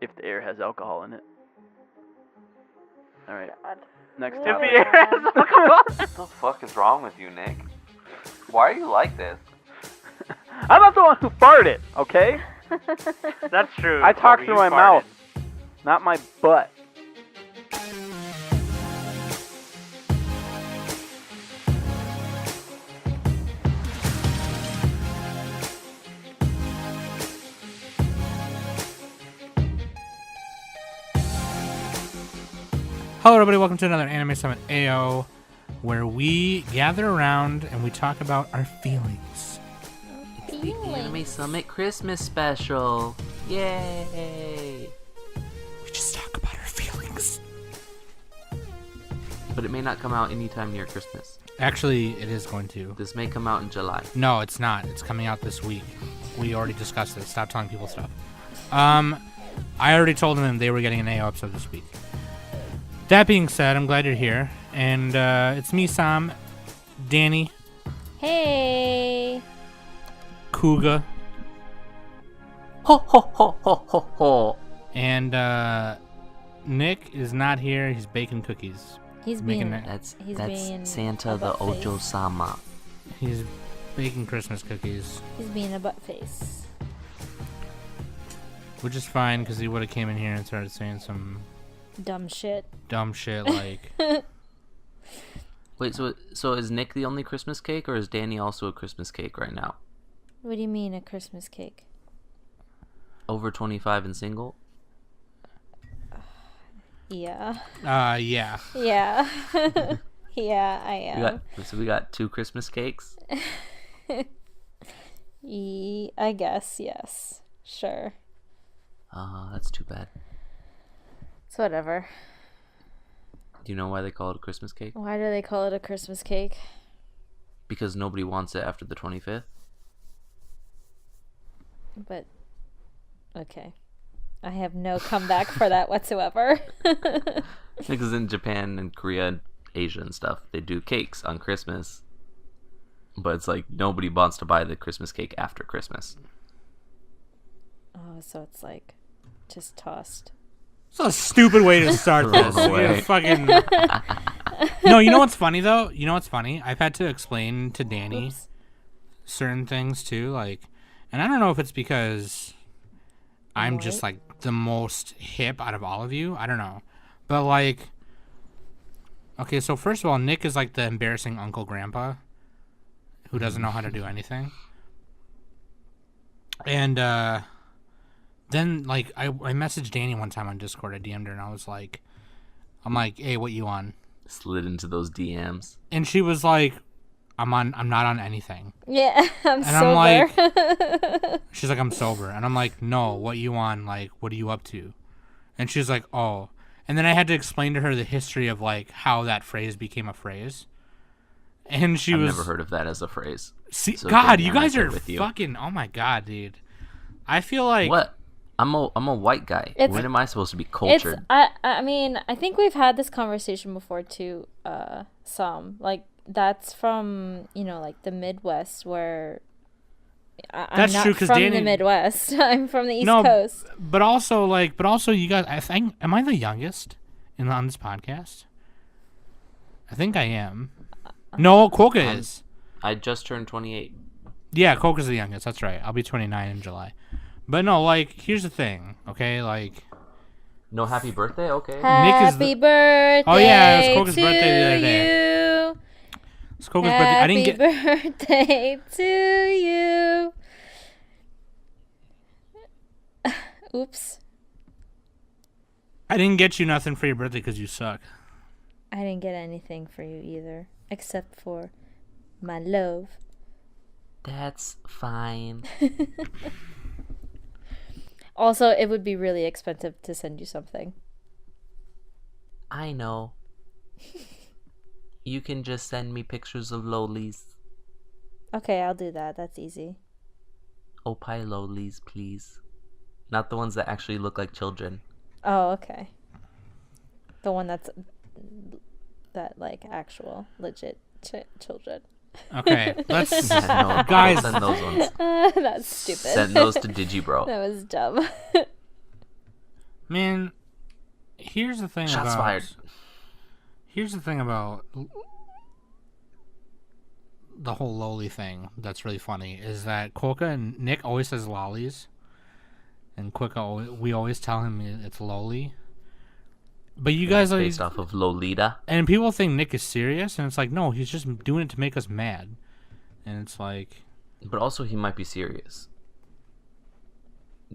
If the air has alcohol in it. All right. God. Next If topic. the air has alcohol. What the fuck is wrong with you, Nick? Why are you like this? I'm not the one who farted, okay? That's true. I talk Kobe, through you my farted. mouth, not my butt. Hello, everybody. Welcome to another Anime Summit AO, where we gather around and we talk about our feelings. It's the Anime Summit Christmas special. Yay! We just talk about our feelings. But it may not come out anytime near Christmas. Actually, it is going to. This may come out in July. No, it's not. It's coming out this week. We already discussed it. Stop telling people stuff. I already told them they were getting an AO episode this week. That being said, I'm glad you're here. And it's me, Sam, Danny, Hey. Kwoka, Ho ho ho ho ho ho! and Nick is not here. He's baking cookies. He's Making being. it. That's He's being Santa a the butt face. Ojo-sama. He's baking Christmas cookies, He's being a butt face. which is fine because he would have came in here and started saying some Dumb shit. dumb shit like... Wait, so is Nick the only Christmas cake, or is Danny also a Christmas cake right now? What do you mean a Christmas cake? Over 25 and single? Yeah. Yeah. Yeah. Yeah, I am. We got two Christmas cakes? I guess, yes. Sure. That's too bad. It's whatever. Do you know why they call it a Christmas cake? Why do they call it a Christmas cake? Because nobody wants it after the 25th? But, okay. I have no comeback for that whatsoever. Because in Japan and Korea and Asia and stuff, they do cakes on Christmas. But it's like nobody wants to buy the Christmas cake after Christmas. Oh, so it's like just tossed. It's a stupid way to start this. Throw it away. You fucking... No, you know what's funny, though? You know what's funny? I've had to explain to Danny Oops. certain things, too. Like, and I don't know if it's because I'm What? just, like, the most hip out of all of you. I don't know. But, like... Okay, so first of all, Nick is, like, the embarrassing uncle grandpa who doesn't know how to do anything. And, then, like, I messaged Danny one time on Discord. I DM'd her, and I was like... I'm like, hey, what you on? Slid into those DMs. And she was like, I'm not on anything. Yeah, I'm And sober. I'm like, she's like, I'm sober. And I'm like, no, what you on? Like, what are you up to? And she's like, oh. And then I had to explain to her the history of, like, how that phrase became a phrase. And she I've was... never heard of that as a phrase. See, So God, Danny, you I'm guys right are there with you. fucking... Oh, my God, dude. I feel like... What? I'm a white guy. It's- When am I supposed to be It's cultured? I mean, I think we've had this conversation before too, some. Like that's from, like the Midwest where I'm That's not true, 'cause from Danny- the Midwest. I'm from the East No, Coast. But also you guys... I think... Am I the youngest on this podcast? I think I am. No, Kwoka is. I just turned 28. Yeah, Kwoka's the youngest. That's right. I'll be 29 in July. But no, like, here's the thing, okay? Like, No happy birthday? Okay. Nick is Happy birthday! Oh, yeah, it was Kwoka's to birthday the other day. you. it's Kwoka's birthday. I didn't get... Happy birthday to you. Oops. I didn't get you nothing for your birthday because you suck. I didn't get anything for you either, except for my love. That's fine. Also, it would be really expensive to send you something. I know. You can just send me pictures of lolies. Okay, I'll do that. That's easy. Opie lolies, please. Not the ones that actually look like children. Oh, okay. The one that like actual legit children. Okay, let's... No, Guys. don't send those ones. That's stupid. Send those to Digibro. That was dumb. Man, here's the thing Shots about... fired. Here's the thing about the whole loli thing that's really funny is that Kwoka and Nick always says lollies, and Kwoka, we always tell him it's loli. But you guys are based off of Lolita. and people think Nick is serious, and it's like, no, he's just doing it to make us mad. And it's like, But also, he might be serious.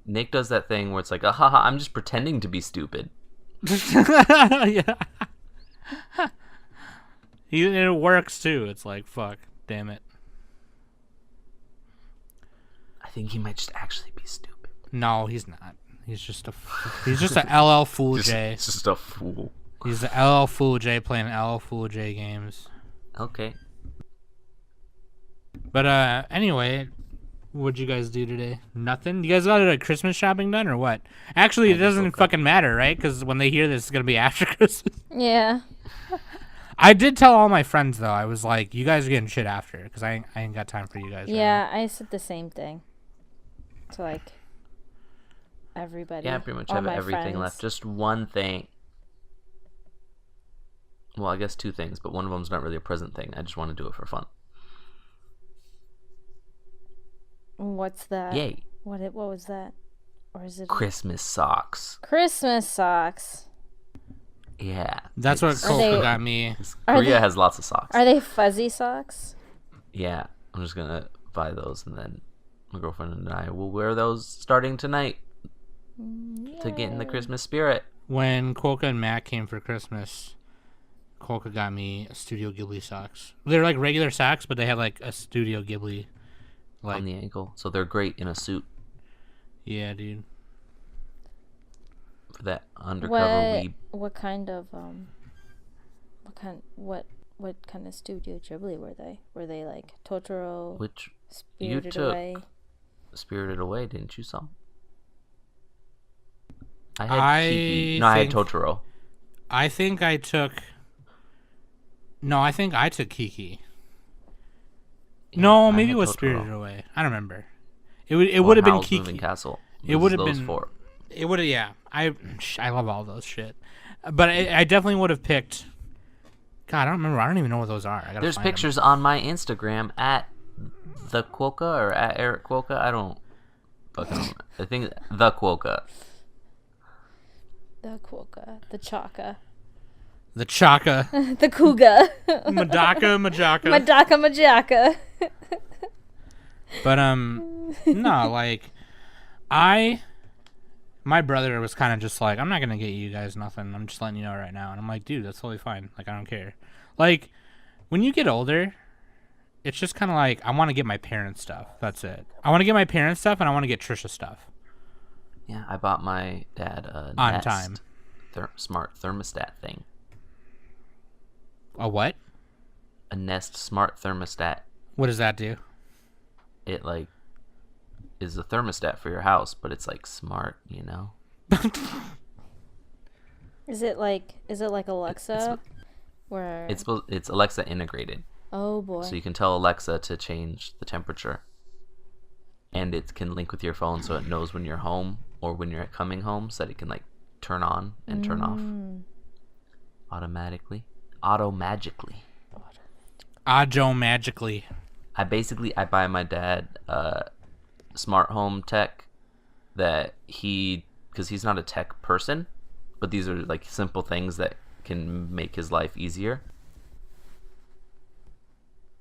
Nick does that thing where it's like, haha, I'm just pretending to be stupid. yeah. It works too. It's like, fuck, damn it. I think he might just actually be stupid. No, he's not. He's just a LL Fool J. Just a fool. He's the LL Fool J playing LL Fool J games. Okay. But anyway, what'd you guys do today? Nothing? You guys got a Christmas shopping done or what? Actually, it doesn't fucking matter, right? Because when they hear this, it's gonna be after Christmas. Yeah. I did tell all my friends though. I was like, you guys are getting shit after because I ain't got time for you guys. Yeah, I said the same thing. To like everybody. Yeah, I pretty much all have my everything friends. left. Just one thing. Well, I guess two things, but one of them's not really a present thing. I just want to do it for fun. What's that? Yay. What was that? Or is it Christmas socks. Christmas socks? Yeah. That's what It's- Are they- Kwoka got me. Are Korea they- has lots of socks. Are they fuzzy socks? Yeah. I'm just going to buy those, and then my girlfriend and I will wear those starting tonight to get in the Christmas spirit. When Kwoka and Matt came for Christmas, Kwoka got me Studio Ghibli socks. They're like regular socks, but they had like a Studio Ghibli. Like, On the ankle. So they're great in a suit What yeah, dude. for that undercover weeb. what kind of what kind of Studio Ghibli were they? Were they like Totoro, Which Spirited took. Away? Spirited Away, didn't you, some? I had I Kiki. No, I had think- Totoro. I think I took. No, I think I took Kiki. Yeah, No, I maybe had it was Totoro. Spirited Away. I don't remember. It would have been Howl's Moving Kiki. Castle. It would have those been. four. It would have. Yeah, I love all those shit, but I definitely would have picked. God, I don't remember. I don't even know what those are. I gotta There's find 'em. pictures on my Instagram at the Kwoka or at Eric Kwoka. I don't fucking know. I think the Kwoka. The Kwoka, the Chaka, The Chaka, the Kuga, Madaka, Majaka. Madaka Majaka. But no, like my brother was kind of just like, I'm not gonna get you guys nothing. I'm just letting you know right now. And I'm like, dude, that's totally fine. Like, I don't care. Like, when you get older, it's just kind of like, I want to get my parents stuff. That's it. I want to get my parents stuff, and I want to get Trisha stuff Yeah, I bought my dad a on Nest time. smart thermostat thing. A what? A Nest smart thermostat. What does that do? It like is a thermostat for your house, but it's like smart, you know. Is it like Alexa? Where It's Alexa integrated, oh boy. so you can tell Alexa to change the temperature, and it can link with your phone, so it knows when you're home or when you're coming home, so that it can like turn on and turn off automatically, Ajo magically. I buy my dad smart home tech that because he's not a tech person, but these are like simple things that can make his life easier.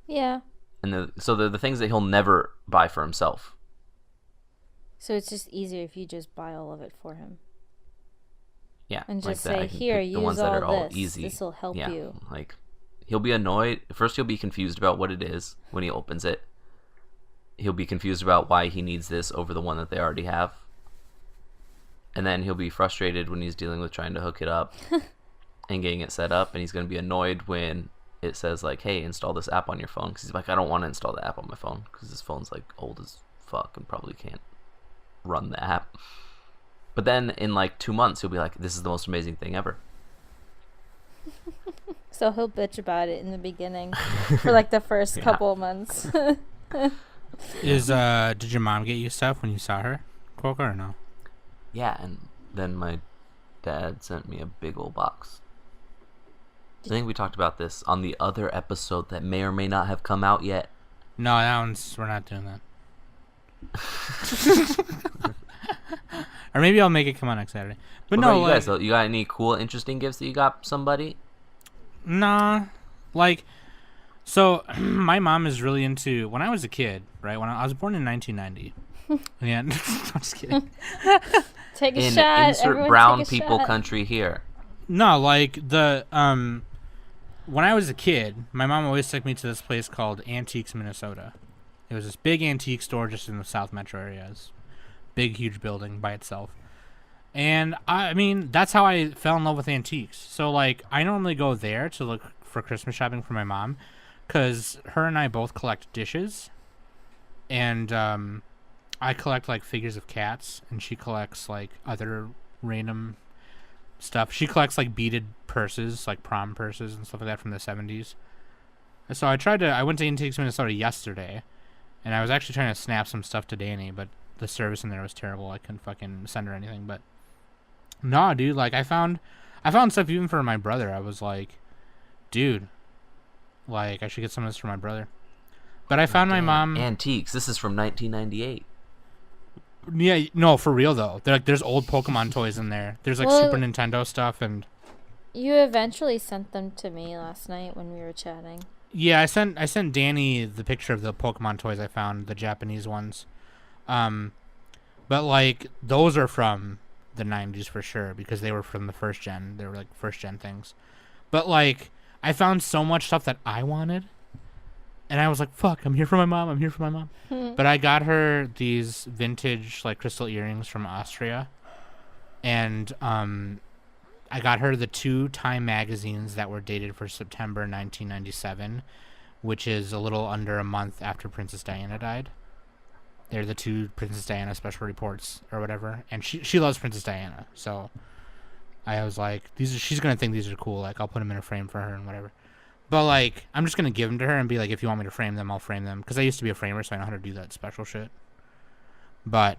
Yeah. And so they're the things that he'll never buy for himself. So it's just easier if you just buy all of it for him. Yeah. And like just that. I say, can here, pick the use ones that are all all this. easy. This will help Yeah, you. like he'll be annoyed. First he'll be confused about what it is when he opens it. He'll be confused about why he needs this over the one that they already have. And then he'll be frustrated when he's dealing with trying to hook it up and getting it set up. And he's going to be annoyed when it says like, hey, install this app on your phone. Because he's like, I don't want to install the app on my phone because this phone's like old as fuck and probably can't run the app. But then in like 2 months, he'll be like, this is the most amazing thing ever. So he'll bitch about it in the beginning for like the first Yeah. couple of months. Did your mom get you stuff when you saw her, Kwoka, or no? Yeah, and then my Dad sent me a big old box. I think we talked about this on the other episode that may or may not have come out yet. No, we're not doing that. Or maybe I'll make it come out next Saturday. But What no, about you like, guys, though? You got any cool, interesting gifts that you got somebody? nah, like, so my mom is really into. When I was a kid, right? When I was born in 1990. Yeah, I'm just kidding. Take a In shot. insert Everyone brown take a people shot. country here. No, like when I was a kid, my mom always took me to this place called Antiques, Minnesota. It was this big antique store just in the South Metro area. It's big, huge building by itself. And I mean, that's how I fell in love with antiques. So like, I normally go there to look for Christmas shopping for my mom, because her and I both collect dishes, and I collect like figures of cats, and she collects like other random stuff. She collects like beaded purses, like prom purses and stuff like that from the 70s. And so I went to Antiques Minnesota yesterday, and I was actually trying to snap some stuff to Dannie, but the service in there was terrible. I couldn't fucking send her anything. But no, dude, like I found stuff even for my brother. I was like, dude, like I should get some of this for my brother. But I found my mom Antiques. This is from 1998. Yeah, no, for real though. There's old Pokemon toys in there. There's like Well, Super Nintendo stuff, and You eventually sent them to me last night when we were chatting. yeah, I sent Danny the picture of the Pokemon toys I found, the Japanese ones. But like those are from the 90s for sure, because they were from the first gen. They were like first gen things. But like I found so much stuff that I wanted, and I was like, fuck, I'm here for my mom. But I got her these vintage like crystal earrings from Austria, and I got her the 2 Time magazines that were dated for September 1997, which is a little under a month after Princess Diana died. They're the 2 Princess Diana special reports or whatever, and she loves Princess Diana, so I was like, she's gonna think these are cool. Like I'll put them in a frame for her and whatever. But like I'm just gonna give them to her and be like, if you want me to frame them, I'll frame them, because I used to be a framer, so I know how to do that special shit. But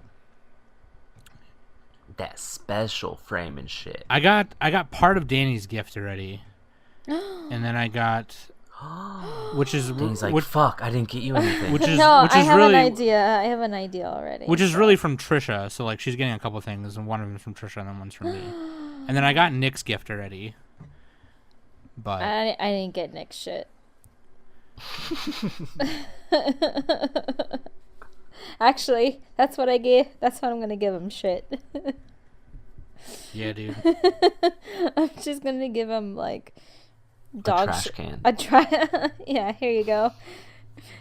That special frame and shit. I got part of Danny's gift already, and then I got, which is Danny's like, fuck, I didn't get you anything. which is No, which I is have really an idea. I have an idea already. which is really from Trisha. So like she's getting a couple things, and one of them is from Trisha, and then one's from me. And then I got Nick's gift already. But I didn't get Nick's shit. Actually, that's what I gave. That's what I'm gonna give him shit. yeah, dude. I'm just gonna give him like A trash can. Yeah, here you go.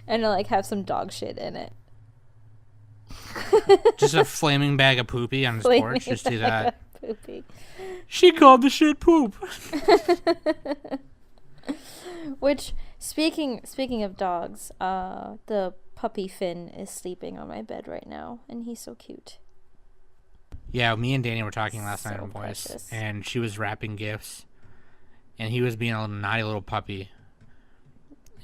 And like have some dog shit in it. Just a flaming bag of poopy on his porch. Just do that. Poopy. She called the shit poop. Which speaking of dogs, the puppy Finn is sleeping on my bed right now, and he's so cute. Yeah, me and Danny were talking last night So on voice, precious. and she was wrapping gifts, and he was being a naughty little puppy,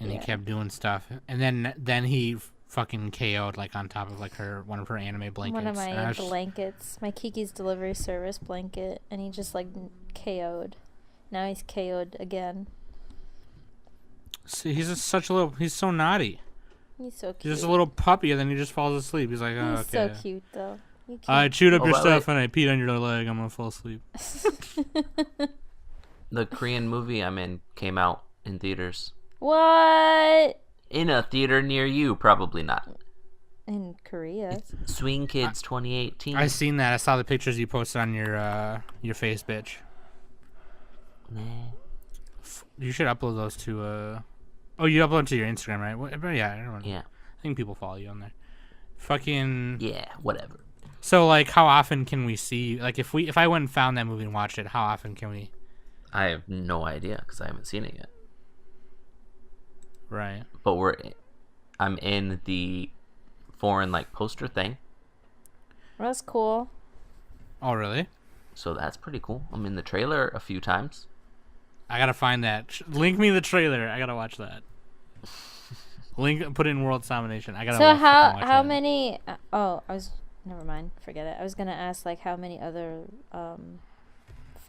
and he Yeah. kept doing stuff, and then he fucking KO'd like on top of like one of her anime blankets. One of And I my was just- blankets, my Kiki's Delivery Service blanket, and he just like KO'd. Now he's KO'd again. See, he's so naughty. He's so He's cute. just a little puppy, and then he just falls asleep. He's like, oh, He's okay. so cute though. You cute. I chewed up Oh, your wait, stuff and I peed on your leg. I'm gonna fall asleep. The Korean movie I'm in came out in theaters. What? In a theater near you, probably not. In Korea. Swing Kids 2018. I seen that. I saw the pictures you posted on your face, bitch. Nah. You should upload those to Oh, you upload to your Instagram, right? But yeah, I don't know. Yeah. I think people follow you on there. Fucking. Yeah, whatever. So like, how often can we see? Like, if I went and found that movie and watched it, how often can we? I have no idea because I haven't seen it yet. Right. But I'm in the foreign like poster thing, That's cool. Oh, really? so that's pretty cool. I'm in the trailer a few times. I gotta find that. Link me the trailer. I gotta watch that. Put it in World Domination. I gotta. So watch how that. many? Never mind. Forget it. I was gonna ask like how many other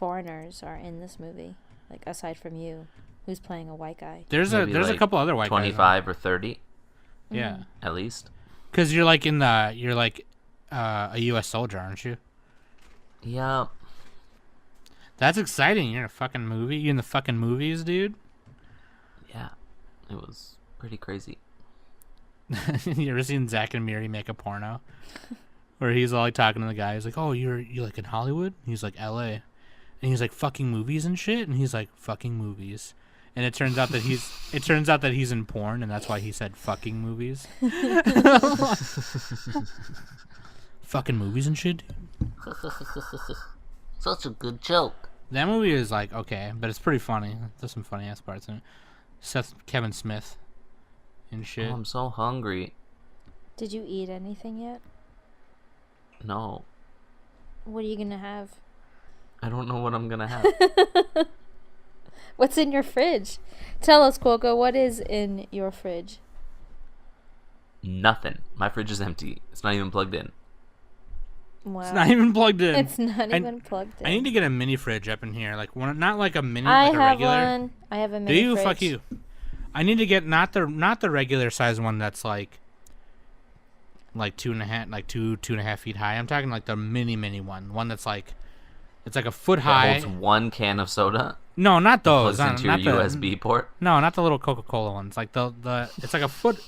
foreigners are in this movie? Like, aside from you, who's playing a white guy? There's Maybe a couple other white 25 or 30. Yeah. At least. Because you're like a U.S. soldier, aren't you? Yeah. That's exciting. You're in a fucking movie. You in the fucking movies, dude? Yeah. It was pretty crazy. You ever seen Zach and Miri make a porno? Where he's all like talking to the guy. He's like, "Oh, you like in Hollywood?" He's like, "LA," and he's like, "Fucking movies and shit." And he's like, "Fucking movies." And it turns out that he's in porn, and that's why he said "fucking movies." Fucking movies and shit. Such a good joke. That movie is like okay, but it's pretty funny. There's some funny ass parts in it. Kevin Smith and shit. Oh, I'm so hungry. Did you eat anything yet? No. What are you gonna have? I don't know what I'm gonna have. What's in your fridge? Tell us, Kwoka, what is in your fridge? Nothing. My fridge is empty. It's not even plugged in. Wow. It's not even plugged in. It's not even plugged in. I need to get a mini fridge up in here, like one, not like a mini, I like a have regular. one. I have a mini Do you? fridge. Fuck you. I need to get not the regular size one that's like 2.5 feet high. I'm talking like the mini one that's like it's like a foot high. That holds one can of soda. No, not those. Plugs into your USB port. No, not the little Coca-Cola ones. Like the it's like a foot.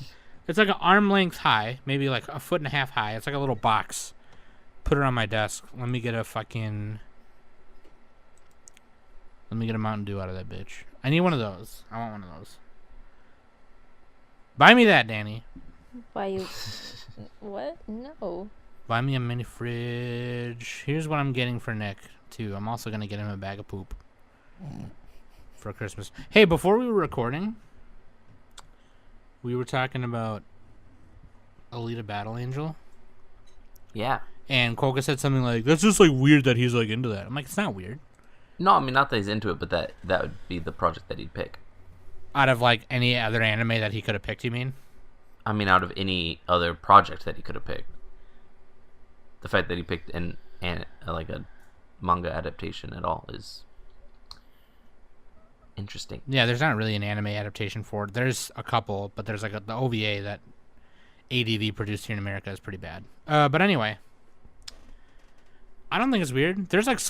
It's like an arm length high, maybe like a foot and a half high. It's like a little box. Put it on my desk. Let me get a Mountain Dew out of that bitch. I need one of those. I want one of those. Buy me that, Danny. Why you? What? No. Buy me a mini fridge. Here's what I'm getting for Nick, too. I'm also going to get him a bag of poop for Christmas. Hey, before we were recording, we were talking about Alita Battle Angel. Yeah. And Kwoka said something like, that's just like weird that he's like into that. I'm like, it's not weird. No, I mean, not that he's into it, but that would be the project that he'd pick. Out of like any other anime that he could have picked, you mean? I mean, out of any other project that he could have picked. The fact that he picked like a manga adaptation at all is interesting. Yeah, there's not really an anime adaptation for it. There's a couple, but there's like the OVA that ADV produced here in America is pretty bad. But anyway, I don't think it's weird. There's like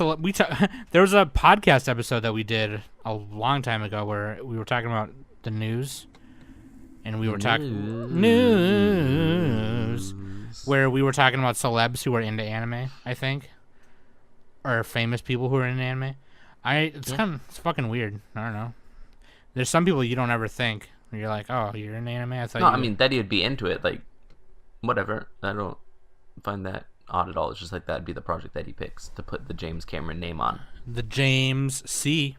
there was a podcast episode that we did a long time ago where we were talking about the news, and we were talking news where we were talking about celebs who are into anime, I think, or famous people who are into anime. It's fucking weird. I don't know. There's some people you don't ever think. You're like, oh, you're into anime? I mean, that he'd be into it. Like, whatever. I don't find that odd at all. It's just like that'd be the project that he picks to put the James Cameron name on. The James C.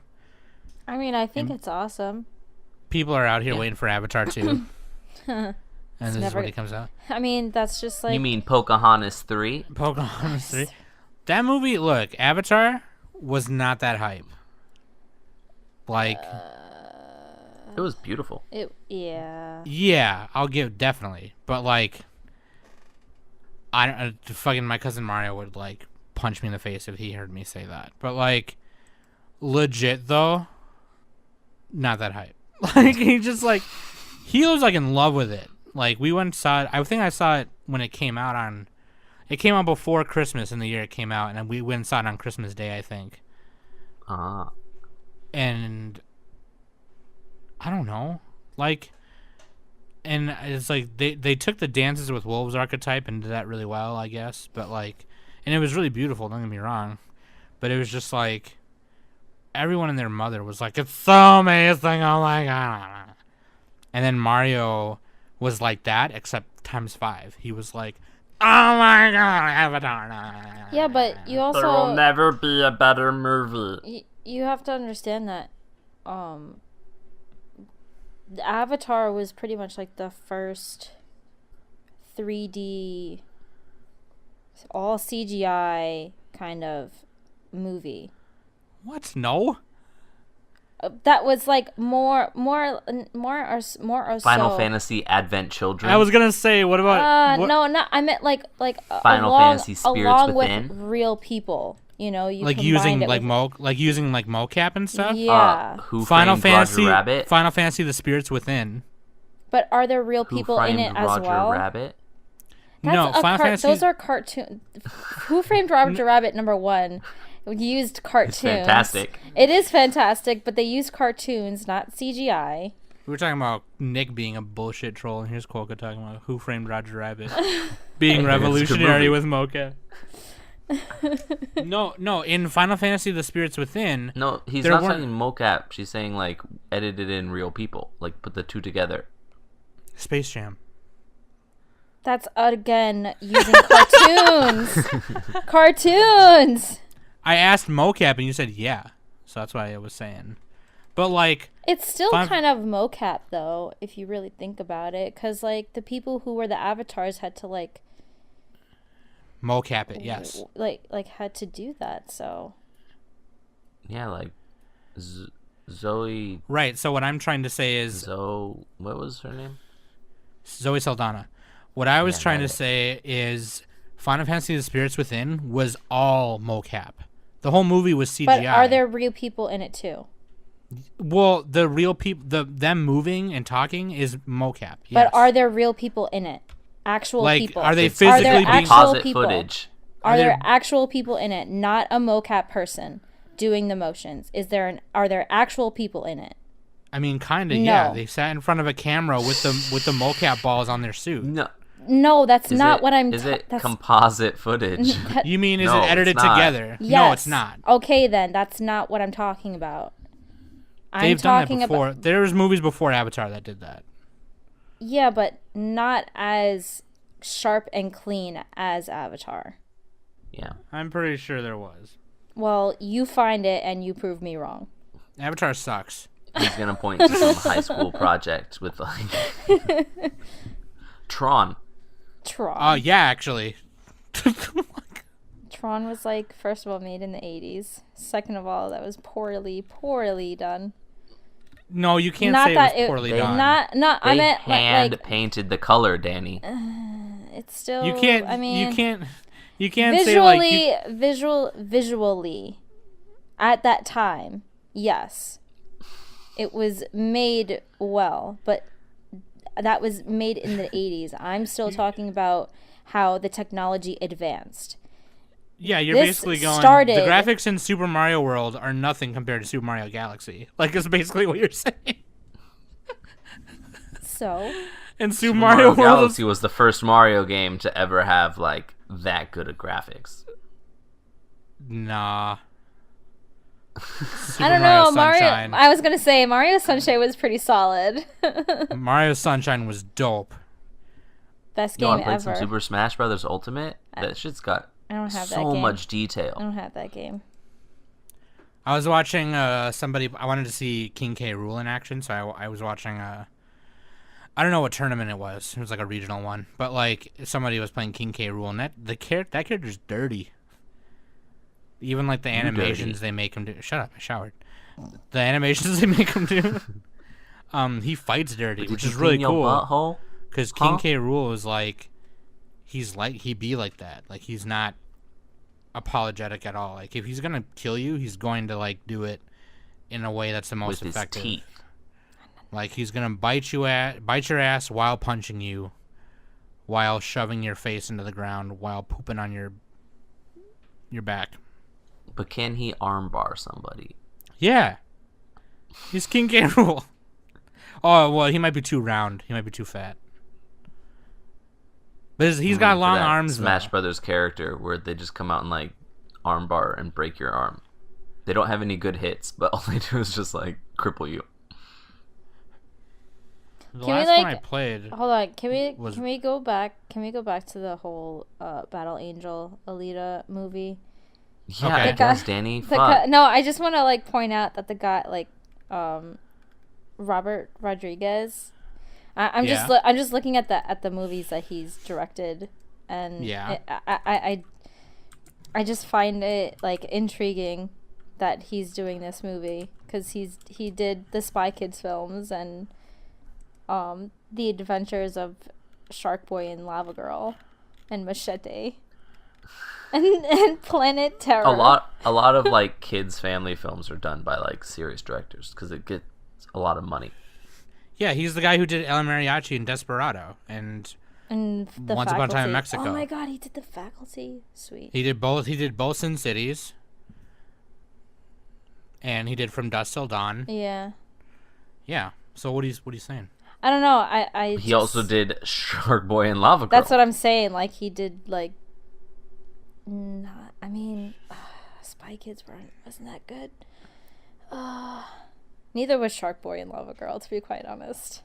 I mean, I think it's awesome. People are out here waiting for Avatar 2. And this is when it comes out. I mean, that's just like... You mean Pocahontas 3? Pocahontas 3? That movie, look, Avatar was not that hype. Like... It was beautiful. Yeah. Yeah, I'll give, definitely. But, like... fucking my cousin Mario would, like, punch me in the face if he heard me say that. But, like, legit, though, not that hype. Like, he just, like... He was, like, in love with it. Like, we went and saw it. I think I saw it when it came out on... It came out before Christmas in the year it came out, and we went and saw it on Christmas Day, I think. And... I don't know. Like... And it's like, they took the Dances with Wolves archetype and did that really well, I guess. But, like... And it was really beautiful, don't get me wrong. But it was just, like... Everyone and their mother was like, it's so amazing, oh my god. And then Mario was like that, except times 5. He was like, oh my god, Avatar. Yeah, but you also... There will never be a better movie. You have to understand that the Avatar was pretty much like the first 3D, all CGI kind of movie. What? No? That was like more or Final Fantasy Advent Children. I was gonna say, what about? No, I meant like Final Fantasy Spirits along Within. with real people. You know, you like combined using it with, using mocap and stuff. yeah. Who Final Framed Roger Fantasy, Rabbit? Final Fantasy: The Spirits Within. But are there real Who people in Framed it as Roger well? Rabbit? No, Final Fantasy. Those are cartoon. Who Framed Roger Rabbit #1 used cartoons. It's fantastic. It is fantastic, but they used cartoons, not CGI. We were talking about Nick being a bullshit troll, and here's Kwoka talking about Who Framed Roger Rabbit being revolutionary with mocap. No. In Final Fantasy: The Spirits Within. No, he's not saying mocap. She's saying like edited in real people, like put the two together. Space Jam. That's again using cartoons. Cartoons. I asked mocap, and you said yeah, so that's why I was saying. But like, it's still kind of mocap though, if you really think about it, because like the people who were the avatars had to like mocap it, yes. Like had to do that, so. Yeah, like Zoe. Right. So what I'm trying to say is What was her name? Zoe Saldana. What I was trying to say is Final Fantasy: The Spirits Within was all mocap. The whole movie was CGI. But are there real people in it too? Well, the real people, them moving and talking is mocap. Yes. But are there real people in it? Actual people. Are they physically being composite footage? Are there actual people in it? Not a mocap person doing the motions. Are there actual people in it? I mean, kind of. No. Yeah, they sat in front of a camera with the mocap balls on their suit. No, that's not what I'm. Is it composite footage? You mean is it edited together? Yes. No, it's not. Okay, then that's not what I'm talking about. They've done that before. There was movies before Avatar that did that. Yeah, but not as sharp and clean as Avatar. Yeah. I'm pretty sure there was. Well, you find it and you prove me wrong. Avatar sucks. He's gonna point to some high school project with like Tron. Yeah, actually. Tron was like, first of all, made in the 80s. Second of all, that was poorly done. No, you can't say it was poorly done. I meant hand painted the color, Danny. It's still. You can't. I mean, you can't visually, say like visually, at that time, yes, it was made well, but that was made in the 80s. I'm still talking about how the technology advanced. Yeah, you're This basically going. started- The graphics in Super Mario World are nothing compared to Super Mario Galaxy. Like, it's basically what you're saying. So. And Super Mario World Galaxy was the first Mario game to ever have like that good of graphics. Nah. I don't know. Mario. I was gonna say Mario Sunshine was pretty solid. Mario Sunshine was dope. Best You game want to play ever. some Super Smash Brothers Ultimate? That shit's got I don't have that so game. much detail. I don't have that game. I was watching somebody. I wanted to see King K. Rool in action, so I was watching. I don't know what tournament it was. It was like a regional one, but like somebody was playing King K. Rool, and that character's dirty. Even like the animations they make him do. Shut up! I showered. The animations they make him do. He fights dirty, which is really cool. Because King K. Rool is like, he be like that. Like he's not apologetic at all. Like if he's gonna kill you, he's going to like do it in a way that's the most effective. His teeth. Like he's gonna bite your ass while punching you, while shoving your face into the ground, while pooping on your back. But can he armbar somebody? Yeah. He's King K. Rool. Oh, well, he might be too round. He might be too fat. But he's got long arms. Smash Brothers character where they just come out and like armbar and break your arm. They don't have any good hits, but all they do is just like cripple you. The last one I played. Hold on. Can we go back? Can we go back to the whole Battle Angel Alita movie? Yeah, Okay. I guess, Danny. Fuck. No, I just want to like point out that the guy like Robert Rodriguez. I'm just looking at the movies that he's directed, and I just find it like intriguing that he's doing this movie because he did the Spy Kids films and the Adventures of Shark Boy and Lava Girl and Machete. and Planet Terror. A lot of like kids' family films are done by like serious directors because it gets a lot of money. Yeah, he's the guy who did El Mariachi and Desperado and the Once Upon a Time in Mexico. Oh my god, he did The Faculty. Sweet. He did both. He did both Sin Cities. And he did From Dusk Till Dawn. Yeah. Yeah. So what are you saying? I don't know. He also did Shark Boy and Lava Girl. That's what I'm saying. Like he did like. I mean, Spy Kids wasn't that good. Neither was Shark Boy and Lava Girl, to be quite honest.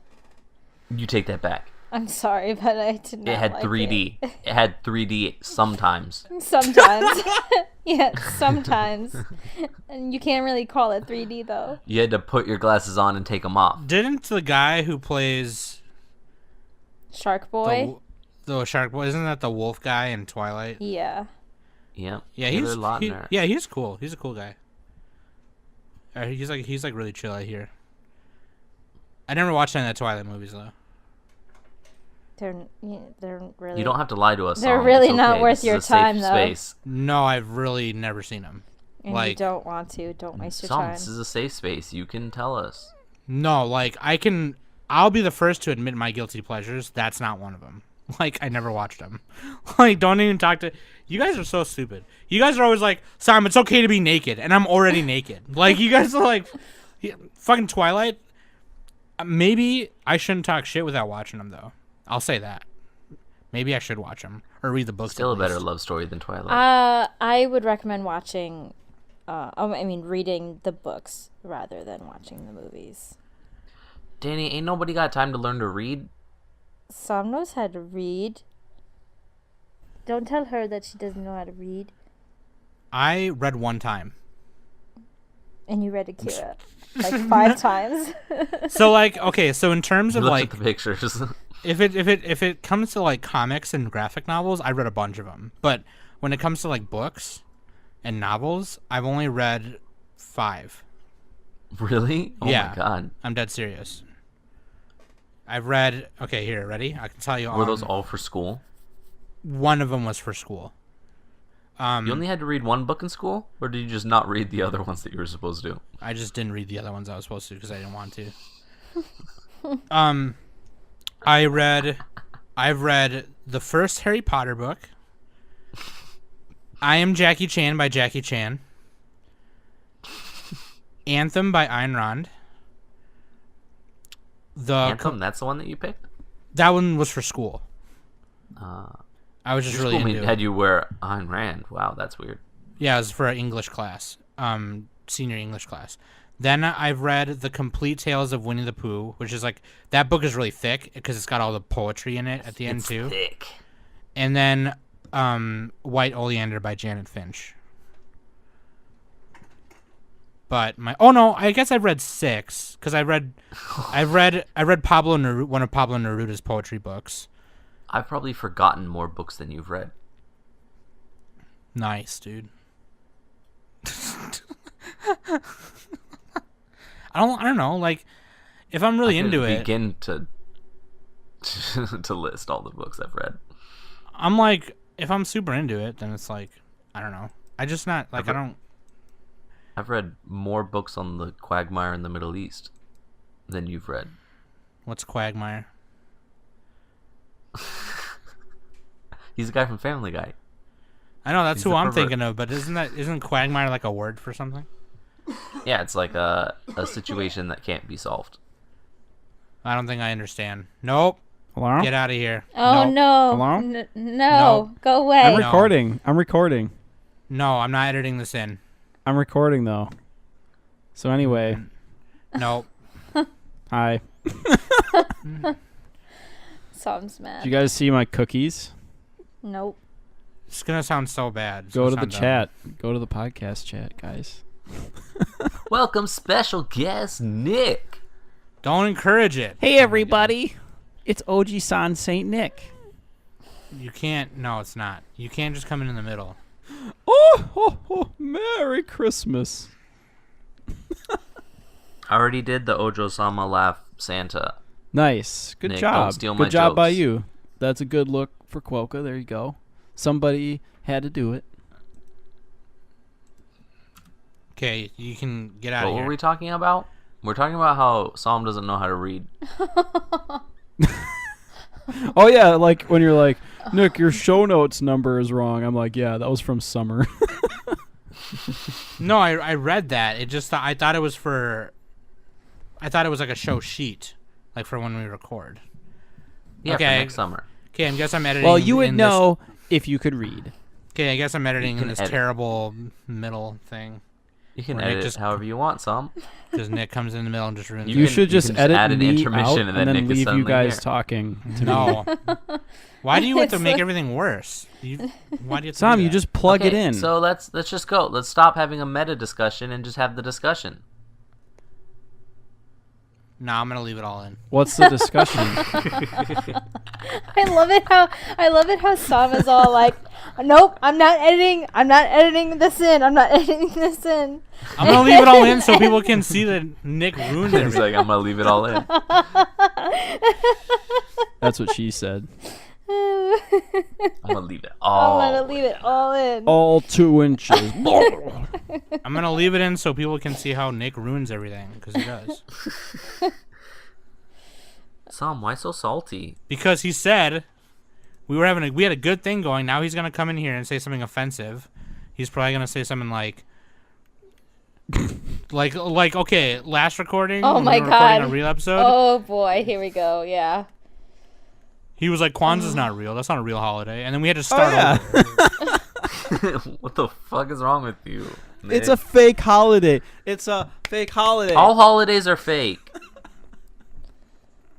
You take that back. I'm sorry, but I did not. It had like 3D. It had 3D sometimes. Sometimes. Yeah, sometimes. And you can't really call it 3D though. You had to put your glasses on and take them off. Didn't the guy who plays Shark Boy? The Shark Boy, isn't that the wolf guy in Twilight? Yeah. Yeah. Yeah, he's cool. He's a cool guy. He's like really chill, I hear. I never watched any of the Twilight movies though. They're really. You don't have to lie to us. They're really not worth your time, though. Space. No, I've really never seen them. And you don't want to. Don't waste your time. This is a safe space. You can tell us. No, like I'll be the first to admit my guilty pleasures. That's not one of them. Like I never watched them. Like don't even talk to. You guys are so stupid. You guys are always like, Sam, it's okay to be naked, and I'm already naked. Like you guys are like, fucking Twilight. Maybe I shouldn't talk shit without watching them though. I'll say that. Maybe I should watch them or read the books. Still a better love story than Twilight. I would recommend watching. Reading the books rather than watching the movies. Danny, ain't nobody got time to learn to read. Sam knows how to read. Don't tell her that she doesn't know how to read. I read one time. And you read Akira like 5 times. So like, okay, so in terms of like the pictures. If it comes to like comics and graphic novels, I read a bunch of them. But when it comes to like books and novels, I've only read 5. Really? Oh yeah, my god. I'm dead serious. I've read. Okay, here, ready? I can tell you. Were those all for school? One of them was for school. You only had to read one book in school, or did you just not read the other ones that you were supposed to? I just didn't read the other ones I was supposed to because I didn't want to. I've read the first Harry Potter book. I Am Jackie Chan by Jackie Chan. Anthem by Ayn Rand. Anthem, that's the one that you picked? That one was for school. I was just really into it. Had you wear Ayn Rand. Wow, that's weird. Yeah, it was for an English class, senior English class. Then I've read The Complete Tales of Winnie the Pooh, which is like, that book is really thick because it's got all the poetry in it at the end too. It's thick. And then White Oleander by Janet Finch. But I guess I've read 6 because I read Pablo Neruda, one of Pablo Neruda's poetry books. I've probably forgotten more books than you've read. Nice, dude. I don't know. Like, if I'm really into it, begin to list all the books I've read. I'm like, if I'm super into it, then it's like, I don't know. I just not like I've read more books on the quagmire in the Middle East than you've read. What's Quagmire? He's a guy from Family Guy. I know that's who I'm thinking of, but isn't Quagmire like a word for something? Yeah, it's like a situation that can't be solved. I don't think I understand. Nope. Hello? Get out of here. Oh no! Hello? No, go away. I'm recording. I'm recording. No, I'm not editing this in. I'm recording though. So anyway. Nope. Hi. Sam's mad. Did you guys see my cookies? Nope. It's gonna sound so bad. Go to the chat. Go to the podcast chat, guys. Welcome, special guest Nick. Don't encourage it. Hey everybody, it's OG San Saint Nick. You can't. No, it's not. You can't just come in the middle. Oh, Merry Christmas. I already did the Ojo-sama laugh Santa. Nice. Good Nick, job. don't steal my Good job by jokes. you. That's a good look for Kwoka. There you go. Somebody had to do it. Okay, you can get out of What here. were we talking about? We're talking about how Psalm doesn't know how to read. Oh yeah, like when you're like, Nick, your show notes number is wrong. I'm like, yeah, that was from summer. No, I read that. It just I thought it was for. I thought it was like a show sheet, like for when we record. Yeah, Okay. for next summer. Okay, I guess I'm editing. Well, you would in know if you could read. This, okay, I guess I'm editing You in can this edit. terrible middle thing You can Or Nick edit just- however you want, Psalm. because Nick comes in the middle and just ruins You it. should just just edit add an me intermission out and and then then Nick is leave you suddenly guys here. talking to me. No. Why do you have to It's make like- everything worse? Why do you have to Sam, do you that? just plug it Okay, in. So let's just go. Let's stop having a meta discussion and just have the discussion. Nah, I'm gonna leave it all in. What's the discussion? I love it how Sam is all like, nope, I'm not editing this in. I'm not editing this in. I'm gonna leave it all in so people can see that Nick ruined He's everything. like, I'm gonna leave it all in. That's what she said. I'm gonna leave it I'm all. gonna leave it all in. All 2 inches. I'm gonna leave it in so people can see how Nick ruins everything, because he does. Psalm, why so salty? Because he said we had a good thing going. Now he's gonna come in here and say something offensive. He's probably gonna say something like okay, last recording. Oh when my we were recording God. a real episode. Oh boy, here we go. Yeah. He was like, Kwanzaa's not real. That's not a real holiday. And then we had to start yeah. over. What the fuck is wrong with you? It's Nick? a fake holiday. It's a fake holiday. All holidays are fake.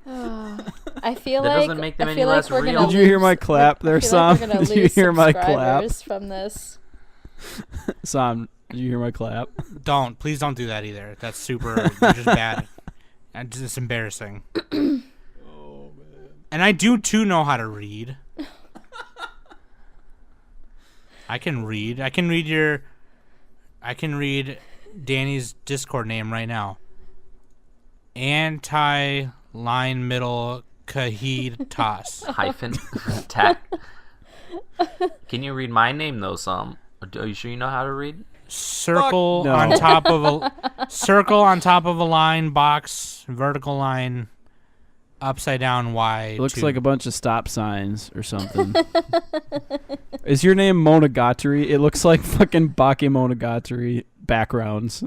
I feel That like doesn't make them I any feel less like we're real. gonna Did you hear lose- my clap there, I feel like Sam? we're gonna Did you lose hear my clap? subscribers from this. Sam, did you hear my clap? Please don't do that either. That's super. You're just bad. And it's embarrassing. And I do too know how to read. I can read. I can read Danny's Discord name right now. Anti-line middle Kahitas. Hyphen. Tack. Can you read my name though, Psalm? Are you sure you know how to read? Circle no. on top of a line, box, vertical line, upside down Y. It looks like a bunch of stop signs or something. Is your name Monogatari? It looks like fucking Bakemonogatari backgrounds.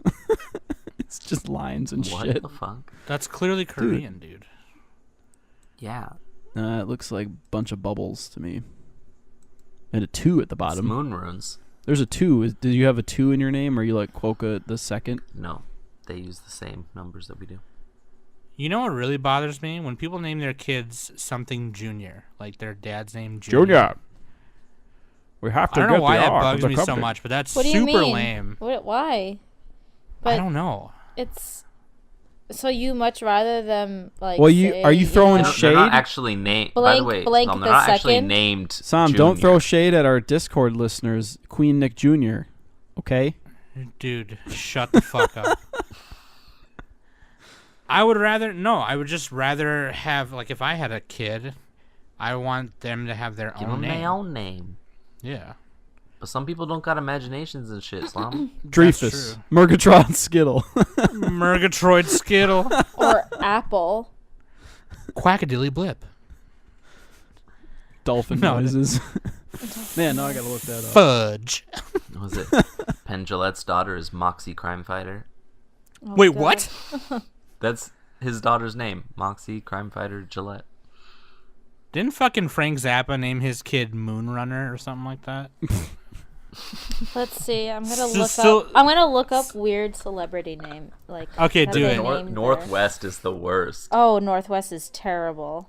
It's just lines and What shit. the fuck? That's clearly Korean, dude. Yeah. It looks like a bunch of bubbles to me. And a 2 at the It's bottom. moon runes. There's a 2. Did you have a 2 in your name? Or are you like Kwoka the second? No, they use the same numbers that we do. You know what really bothers me? When people name their kids something Junior, like their dad's name Junior. We have I don't know why that bugs me so much, but that's What do you super mean? lame. Why? I don't know. It's so you much rather them like. Well, you- say, are you throwing know, They're not shade? actually named. By the Blank- way, blank Psalm, they're the not actually second. named. Sam, don't Junior. throw shade at our Discord listeners. Queen Nick Jr. Okay? Dude, shut the fuck up. I would just rather have, like, if I had a kid, I want them to have their Give own them name. their own name. Yeah. But some people don't got imaginations and shit, Psalm. Dreyfus. true. Murgatron Skittle. Murgatroyd Skittle. or Apple. Quackadilly Blip. Dolphin No, noises. Man, now I gotta look that up. Fudge. What was it? Penn Jillette's daughter is Moxie Crime Fighter. Oh, Wait, God. what? That's his daughter's name. Moxie Crime Fighter Gillette. Didn't fucking Frank Zappa name his kid Moonrunner or something like that? Let's see. I'm gonna So- look so- up. I'm gonna look up weird celebrity name. Like Okay, that do they it. named their- Northwest is the worst. Oh, Northwest is terrible.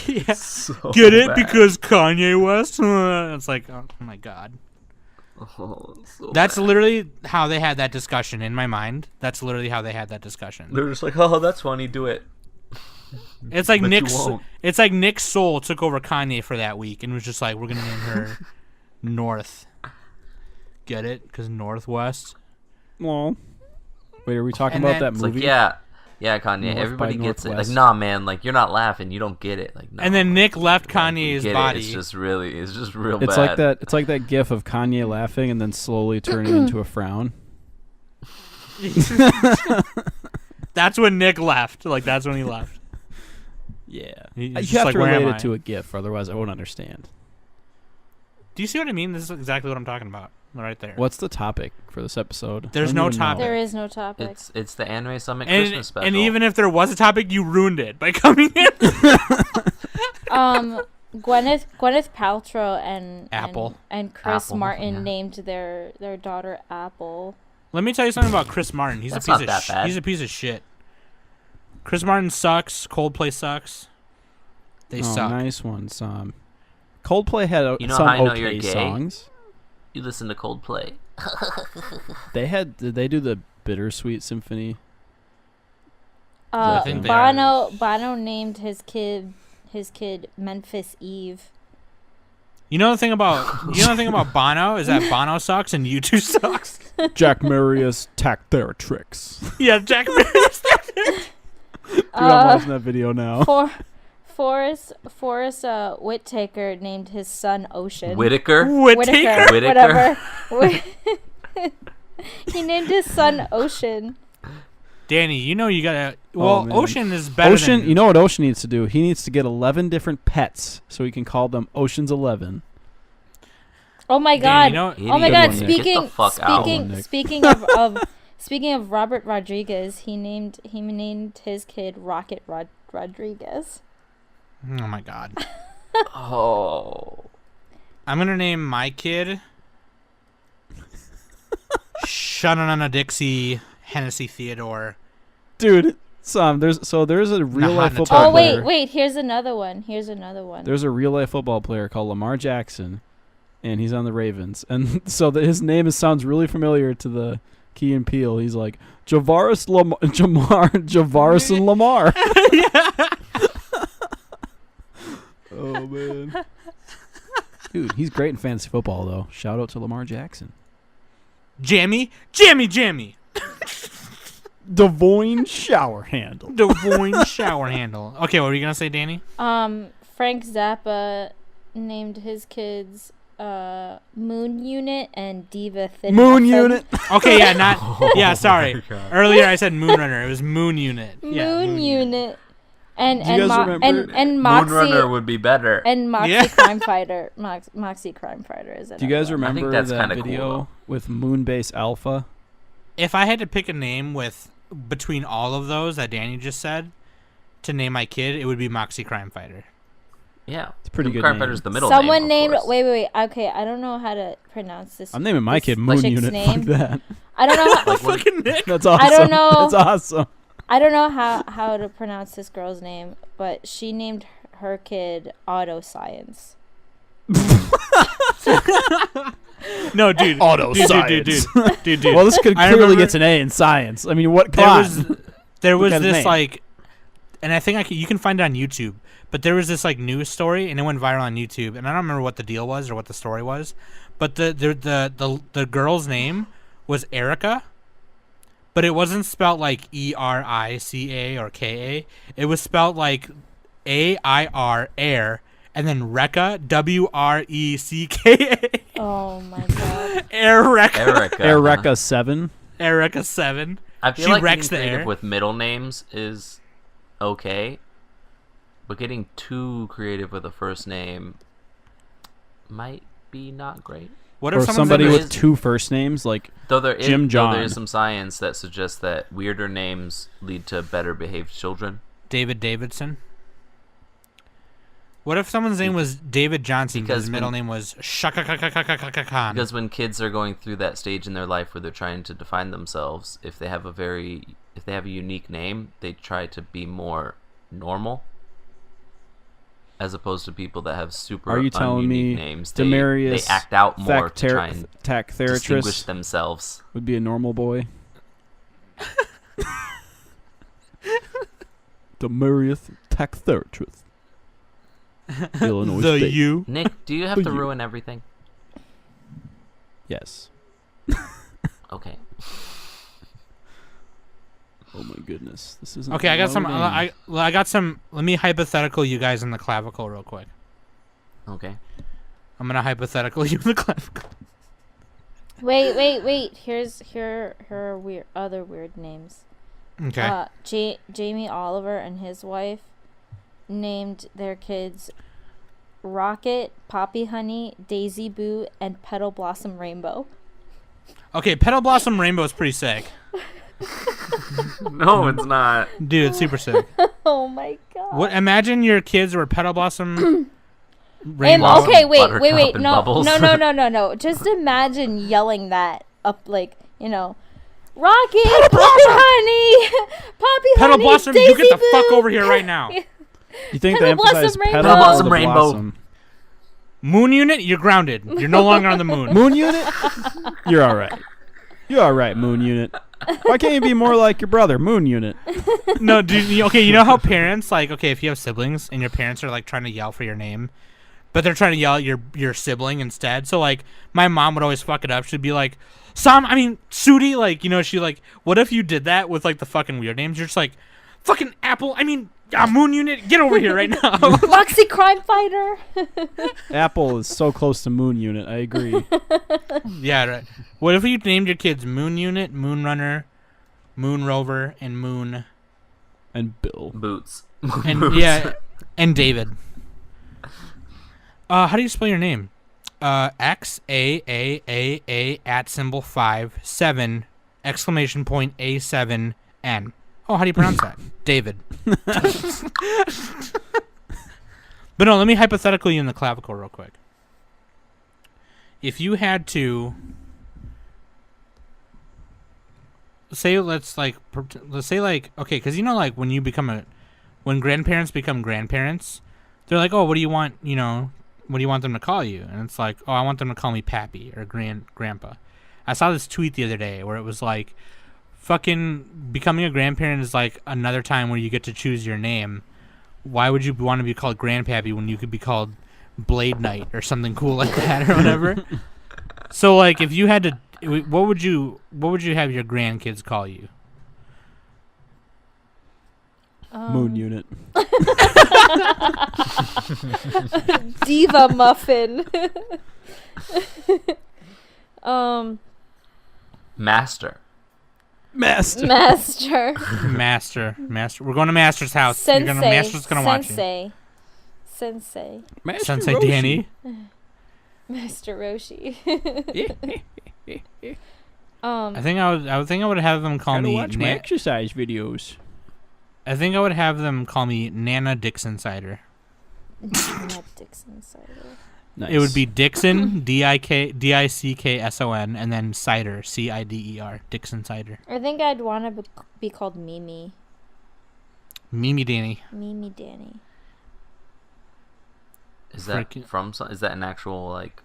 Yeah. So Get it? bad. Because Kanye West? It's like, oh my god. Oh, so That's bad. literally how they had that discussion in my mind. That's literally how they had that discussion. They're just like, oh, that's funny. Do it. It's like But you Nick's. won't. It's like Nick Soul took over Kanye for that week and was just like, we're gonna name her North. Get it? Because Northwest. Well, wait, are we talking And about then- that It's movie? like, yeah, Yeah, Kanye. North by Everybody gets it. Like, Northwest. nah, man. Like, you're not laughing. You don't get it. Like, no. And then Nick left Like, you Kanye's get it. body. It's just real It's bad. like that. It's like that gif of Kanye laughing and then slowly turning into a frown. That's when Nick left. Like, that's when he left. Yeah, He's you just have like, to "Where relate am it I?" to a gif, otherwise I won't understand. Do you see what I mean? This is exactly what I'm talking about. Right there. What's the topic for this episode? There's I don't no even know. topic. There is no topic. It's the Anime Summit Christmas special. And even if there was a topic, you ruined it by coming in. Gwyneth Paltrow and Apple. and Chris Apple, Martin yeah. named their daughter Apple. Let me tell you something about Chris Martin. He's That's a piece not of that bad. he's a piece of shit. Chris Martin sucks. Coldplay sucks. They suck. Nice one, Sam. Coldplay had You know some how I know okay you're gay? songs. You listen to Coldplay. Did they do the Bittersweet Symphony? I think they are. Bono named his kid Memphis Eve. You know the thing about Bono is that Bono sucks and U2 sucks. Jack Marius Tactheratrix. Yeah, Jack. Dude, I'm watching that video now. Forrest Whitaker named his son Ocean. Whitaker. Whitaker. Whatever. He named his son Ocean. Danny, you know you gotta. Well, man. Ocean is better. Ocean, than, you know what Ocean needs to do? He needs to get 11 different pets so he can call them Ocean's 11. Oh my Danny, god! you know, Oh my Good god! one, Nick. Get the fuck out. Nick. Speaking of Robert Rodriguez, he named his kid Rocket Rodriguez. oh my god. Oh. I'm gonna name my kid Shanana Dixie Hennessy Theodore. Dude, Sam, there's a real life Nahana football Oh player. wait! Here's another one. There's a real life football player called Lamar Jackson, and he's on the Ravens. And so his name sounds really familiar to the Key and Peele. He's like Javaris and Lamar. Oh man, dude, he's great in fantasy football though. Shout out to Lamar Jackson. Jammy. Devoyne shower handle. Devoyne shower handle. Okay, what were you gonna say, Danny? Frank Zappa named his kids Moon Unit and Diva Thin Moon Muffin. Unit. Okay, yeah, sorry. Earlier I said Moonrunner. It was Moon Unit. Yeah, Moon Unit. And Do you guys remember- and Moxie Moonrunner would be better. and Moxie Yeah. Crime Fighter. Moxie Crime Fighter is it? Do you guys I think remember that's that kinda cool, video though. with Moonbase Alpha? If I had to pick a name between all of those that Danny just said to name my kid, it would be Moxie Crime Fighter. Yeah, It's a pretty good Crime name. Fighter's the middle Someone name. named. Of course. Wait. Okay, I don't know how to pronounce this. I'm naming my this kid Moon chick's Unit. name. Fuck that. I don't know. Like, what- Fucking Nick. That's awesome. I don't know. That's awesome. I don't know how to pronounce this girl's name, but she named her kid Auto Science. No, dude. Auto dude, science. Dude. Well, this kid I clearly remember- gets an A in science. I mean, what? Come There on. was Look at his this name. and I think you can find it on YouTube. But there was this news story, and it went viral on YouTube. And I don't remember what the deal was or what the story was. But the girl's name was Erica, but it wasn't spelled like Erica or Ka. It was spelled like AIR air, and then Recca WRECKA. Oh my god. Erica. Erica 7. Erica 7. I feel She like wrecks being the creative air. with middle names is okay, but getting too creative with a first name might be not great. What Or if someone's somebody name with- is with two first names, like Though there is, Jim John. there is some science that suggests that weirder names lead to better behaved children. David Davidson? What if someone's name was David Johnson because Because his middle when- name was Shaka Khan? Because when kids are going through that stage in their life where they're trying to define themselves, if they have a unique name, they try to be more normal, as opposed to people that have super Are you telling ununique me names. Demarius They act out more to try and distinguish Tactheratrix themselves. would be a normal boy? Demarius Tactheratrix. Illinois The State. U. Nick, do you have to You. ruin everything? Yes. Okay. Oh my goodness, this isn't. Okay, I got some. loading. I got some. Let me hypothetical you guys in the clavicle real quick. Okay. I'm gonna hypothetical you in the clavicle. Wait. Here are other weird names. Okay. Jamie Oliver and his wife named their kids Rocket, Poppy Honey, Daisy Boo, and Petal Blossom Rainbow. Okay, Petal Blossom Rainbow is pretty sick. No, it's not. Dude, it's super sick. Oh my god. What? Imagine your kids were Petal Blossom Rainbow. Okay, wait. Buttercup and Bubbles. No. Just imagine yelling that up, like, Rocket, Poppy Honey, Poppy Petal Honey, Blossom, Daisy you get the Boo. fuck over here right now. You think Petal they emphasize Blossom petal Rainbow. or Blossom the Rainbow. blossom? Moon Unit, you're grounded. You're no longer on the moon. Moon Unit? You're all right. You're all right, Moon Unit. Why can't you be more like your brother, Moon Unit? No, dude. Okay, you know how parents if you have siblings and your parents are like trying to yell for your name, but they're trying to yell at your sibling instead. So like, my mom would always fuck it up. She'd be like, Sudi, what if you did that with like the fucking weird names? You're just like, fucking Apple. Moon Unit, get over here right now. Moxie Crime Fighter. Apple is so close to Moon Unit. I agree. Yeah, right. What if you named your kids Moon Unit, Moon Runner, Moon Rover, and Moon And Bill. Boots. and Boots. yeah, and David. How do you spell your name? XAAAA @5 7 ! A7 ! Oh, how do you pronounce that? David. But no, let me hypothetical you in the clavicle real quick. If you had to let's say because when grandparents become grandparents, they're like, oh, what do you want? What do you want them to call you? And it's like, oh, I want them to call me Pappy or Grandpa. I saw this tweet the other day where it was like, fucking becoming a grandparent is like another time where you get to choose your name. Why would you want to be called Grandpappy when you could be called Blade Knight or something cool like that or whatever? So like, if you had to, what would you have your grandkids call you? Moon Unit. Diva Muffin. Master. Master. We're going to Master's house. Sensei. Master's gonna watch you. Sensei. Sensei Danny. Master Roshi. I think I would have them call me. Watch my exercise videos. I think I would have them call me Nana Dixon Cider. Nana Dixon Cider. Nice. It would be Dixon, Dickson, and then Cider, Cider, Dixon Cider. I think I'd want to be called Mimi. Mimi Danny. Mimi Danny. Is that is that an actual like?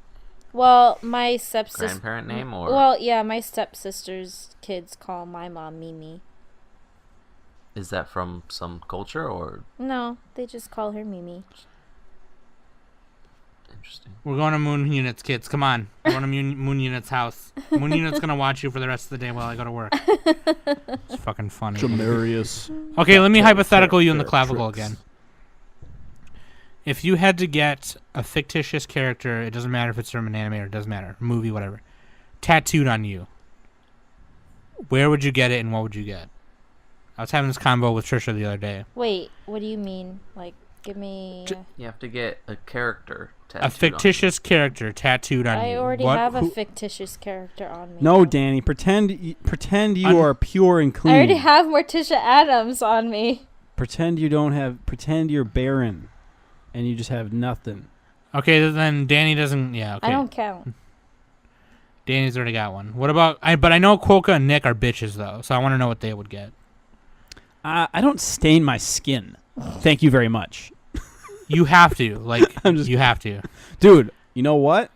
Well, my stepsister. Grandparent name or? Well, yeah, my stepsister's kids call my mom Mimi. Is that from some culture or? No, they just call her Mimi. Interesting. We're going to Moon Unit's kids. Come on. We're going to Moon Unit's house. Moon Unit's going to watch you for the rest of the day while I go to work. It's fucking funny. Jamarius. Okay, let me hypothetical you in the clavicle again. If you had to get a fictitious character, it doesn't matter if it's from an anime or it doesn't matter, movie, whatever, tattooed on you, where would you get it and what would you get? I was having this convo with Trisha the other day. Wait, what do you mean? Like, give me... You have to get a character tattooed a fictitious character tattooed on you. I already have a fictitious character on me. No, Danny, pretend you are pure and clean. I already have Morticia Addams on me. Pretend you're barren, and you just have nothing. Okay, then Danny doesn't... Yeah, okay. I don't count. Danny's already got one. What about... But I know Kwoka and Nick are bitches, though, so I want to know what they would get. I don't stain my skin. Thank you very much. You have to. You have to. Dude, you know what?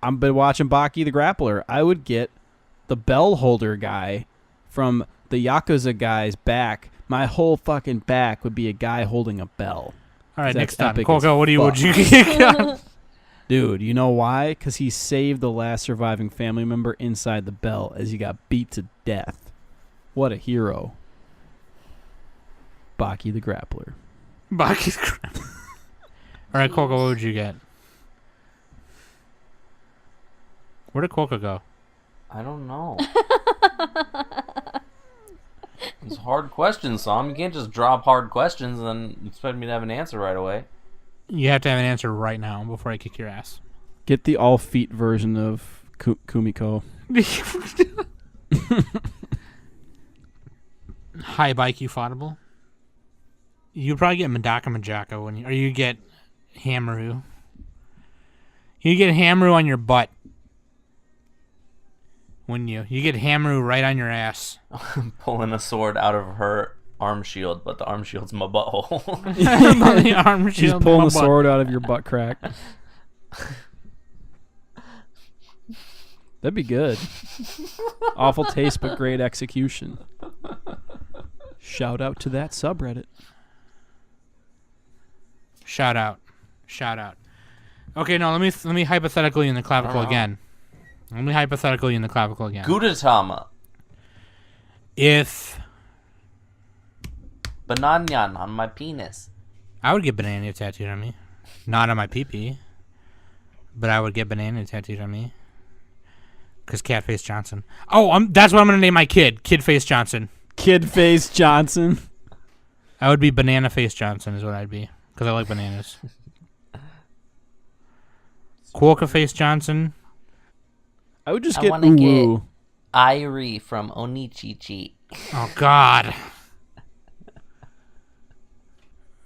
I've been watching Baki the Grappler. I would get the bell holder guy from the Yakuza guy's back. My whole fucking back would be a guy holding a bell. All right, That's next time. epic Kwoka, as would you fuck. get? Dude, you know why? Because he saved the last surviving family member inside the bell as he got beat to death. What a hero. Baki the Grappler. Baki's crap. All right, Kwoka, what would you get? Where did Kwoka go? I don't know. It's hard questions, Sam. You can't just drop hard questions and then expect me to have an answer right away. You have to have an answer right now before I kick your ass. Get the all feet version of Kumiko. High bike ufotable. You probably get Madaka Majaka when you, or you get Hamaru. You get Hamaru on your butt. Wouldn't you? You get Hamaru right on your ass. Pulling a sword out of her arm shield, but the arm shield's my butthole. The arm She's shield pulling my the butt. sword out of your butt crack. That'd be good. Awful taste, but great execution. Shout out to that subreddit. Shout out. Okay, no, let me hypothetically in the clavicle again. Gudetama. If Bananyan on my penis. I would get banana tattooed on me, not on my pee-pee, but I would get banana tattooed on me. Cause Catface Johnson. Oh, that's what I'm gonna name my kid. Kid Face Johnson. Kid Face Johnson. I would be Banana Face Johnson is what I'd be. Cause I like bananas. Kwoka Face Johnson. I would just I get wanna Uwu. Irie from Onichichi. Oh God.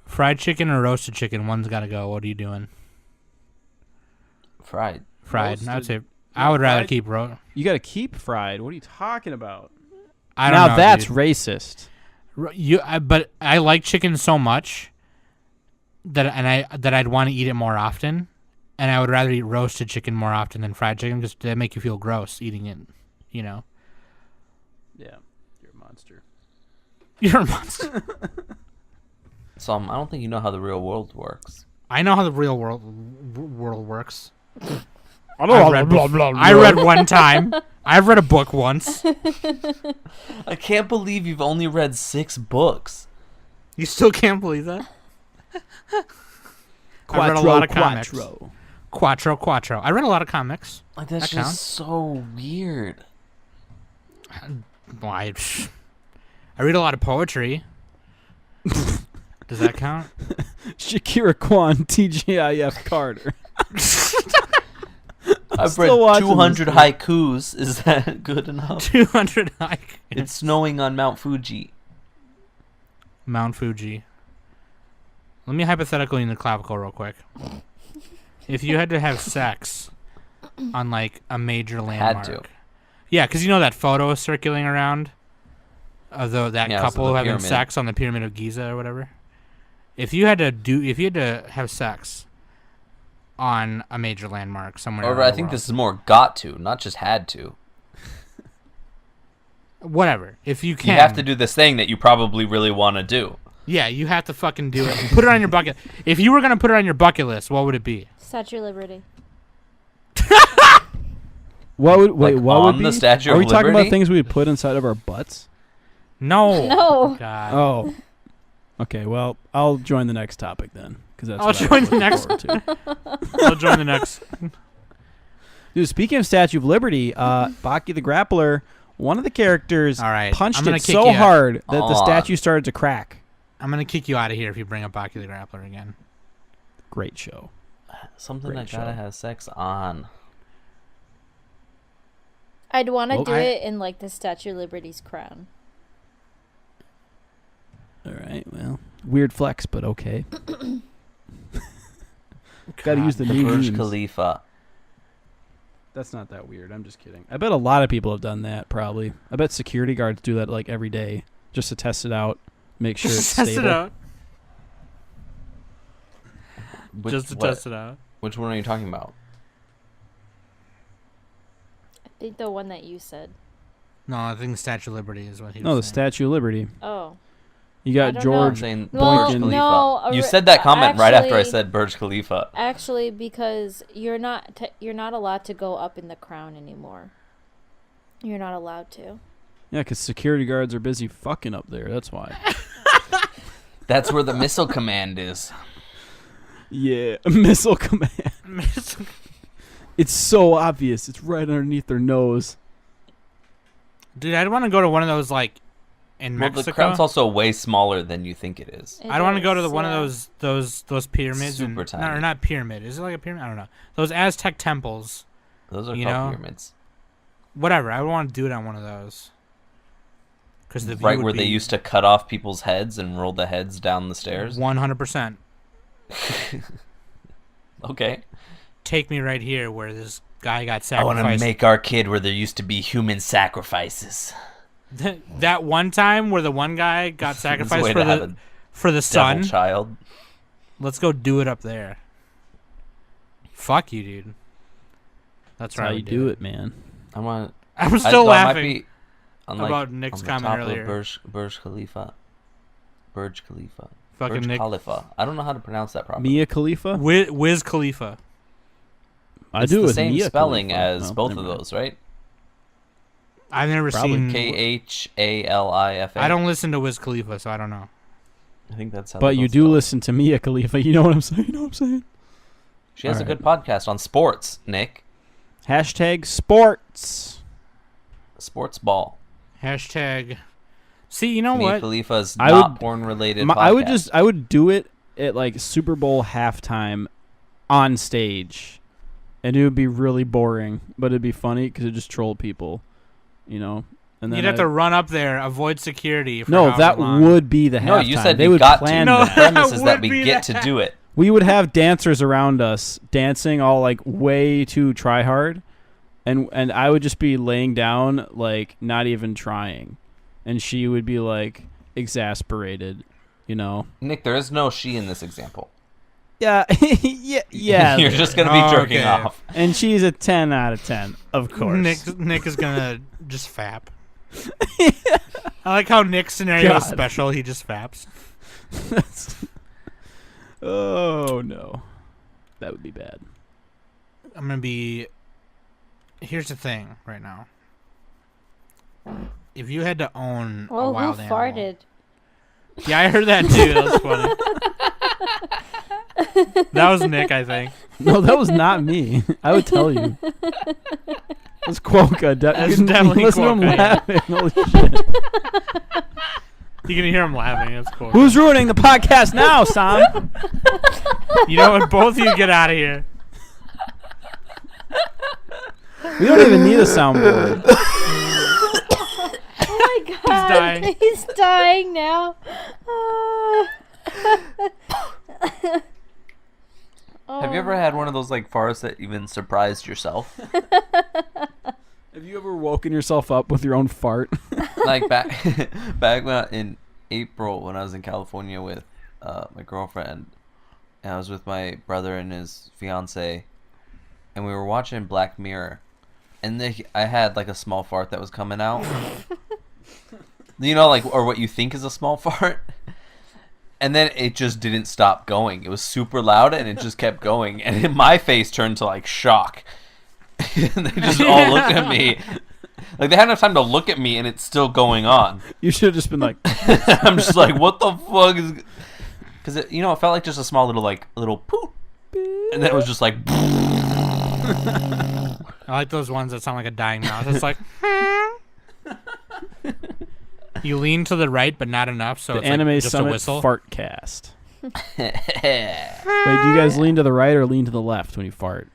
Fried chicken or roasted chicken? One's gotta go. What are you doing? Fried. Fried. I would say. I would rather fried? keep You gotta keep fried. What are you talking about? I don't know. Now that's dude. racist. But I like chicken so much that I'd want to eat it more often, and I would rather eat roasted chicken more often than fried chicken because they make you feel gross eating it. You know. Yeah, you're a monster. You're a monster. I don't think you know how the real world works. I know how the real world works. I read one time. I've read a book once. I can't believe you've only read 6 books. You still can't believe that? I read a lot of comics. Quattro. I read a lot of comics. Like that's That just counts. so weird. Well, I read a lot of poetry. Does that count? Shakira Kwan, TGIF Carter. I've read still watching 200 this haikus. Is that good enough? 200 hike. It's snowing on Mount Fuji. Mount Fuji. Let me hypothetically in the clavicle real quick. If you had to have sex on like a major landmark. Had to. Yeah, because you know that photo circulating around of that Yeah, couple so the having pyramid. sex on the Pyramid of Giza or whatever. If you had to have sex on a major landmark somewhere. Or I think this is more got to, not just had to. Whatever. If you can. You have to do this thing that you probably really want to do. Yeah, you have to fucking do it. Put it on your bucket. If you were gonna put it on your bucket list, what would it be? Statue of Liberty. What would Like what on would the be? Statue Are of we talking about Liberty? things we would put inside of our butts? No. No. God. Oh. Okay, well, I'll join the next topic then, because that's I'll what I join was the looking next- forward to. I'll join the next. Dude, speaking of Statue of Liberty, Baki the Grappler, one of the characters All right, punched I'm gonna it kick so you out. hard that the Hold on. statue started to crack. I'm gonna kick you out of here if you bring up Baki the Grappler again. Great show. Something Great I gotta show. have sex on. I'd want to Well, do it in like the Statue of Liberty's crown. All right, well, weird flex, but okay. Got to use the new Burj memes. Khalifa. That's not that weird. I'm just kidding. I bet a lot of people have done that, probably. I bet security guards do that like every day just to test it out, make sure it's Test stable. it out. Which, Test it out. Which one are you talking about? I think the one that you said. No, I think the Statue of Liberty is what he was No, the saying. Statue of Liberty. Oh. You I got don't I'm George. saying Well, Burj Khalifa. no, You said that comment right after I actually- said Burj Khalifa. Actually, because you're not allowed to go up in the crown anymore. You're not allowed to. Yeah, because security guards are busy fucking up there. That's why. That's where the missile command is. Yeah, missile command. It's so obvious. It's right underneath their nose. Dude, I'd want to go to one of those, like, in Mexico. The crown's also way smaller than you think it is. I don't want to go to one of those pyramids. Super tiny. No, or not pyramid. Is it like a pyramid? I don't know. Those Aztec temples. Those are called pyramids. Whatever. I would want to do it on one of those. Because the view right where they used to cut off people's heads and roll the heads down the stairs? 100%. Okay. Take me right here where this guy got sacrificed. I want to make our kid where there used to be human sacrifices. That one time where the one guy got sacrificed for the son. Child. Let's go do it up there. Fuck you, dude. That's how you do it, man. I'm still laughing about Nick's comment earlier. Burj Khalifa. Fucking Burj Nick. Khalifa. I don't know how to pronounce that properly. Mia Khalifa? Wiz Khalifa. It's the same spelling as both of those, right? I've never seen Khalifa. I don't listen to Wiz Khalifa, so I don't know. I think that's how. But you do listen to Mia Khalifa. You know what I'm saying? She has a good podcast on sports, Nick. #sports. Sports ball. #. See, you know Mia what? Khalifa's not porn related. I would do it at like Super Bowl halftime on stage, and it would be really boring, but it'd be funny because it'd just troll people, you know. And then you'd have to run up there, avoid security. That would be the halftime. No, you said they we would got plan to. that. The premise is that we get to do it. We would have dancers around us dancing all like way too try hard, and I would just be laying down like not even trying, and she would be like exasperated, you know. Nick, there is no she in this example. Yeah, yeah. You're just gonna be jerking off, and she's a 10 out of 10, of course. Nick is gonna just fap. I like how Nick's scenario is special. He just faps. Oh no, that would be bad. I'm gonna be. Here's the thing, right now. If you had to own a wild animal, farted? Yeah, I heard that too. That was funny. That was Nick, I think. No, that was not me. I would tell you. It's Kwoka. That's definitely listen Kwoka. To him laughing. Holy shit. You can hear him laughing. That's cool. Who's ruining the podcast now, Sam? You know what? Both of you get out of here. We don't even need a soundboard. Oh my god. He's dying now. Have you ever had one of those like farts that even surprised yourself? Have you ever woken yourself up with your own fart? Like back when in April when I was in California with my girlfriend, and I was with my brother and his fiance, and we were watching Black Mirror, and I had like a small fart that was coming out. You know, like, or what you think is a small fart. And then it just didn't stop going. It was super loud, and it just kept going. And my face turned to, like, shock. And they just all looked at me. Like, they had enough time to look at me, and it's still going on. You should have just been like... I'm just like, what the fuck is... Because, it felt like just a small little poop. And then it was just like... I like those ones that sound like a dying mouse. It's like... You lean to the right, but not enough, so it's Anime like just Summit a whistle. Fart cast. Wait, do you guys lean to the right or lean to the left when you fart?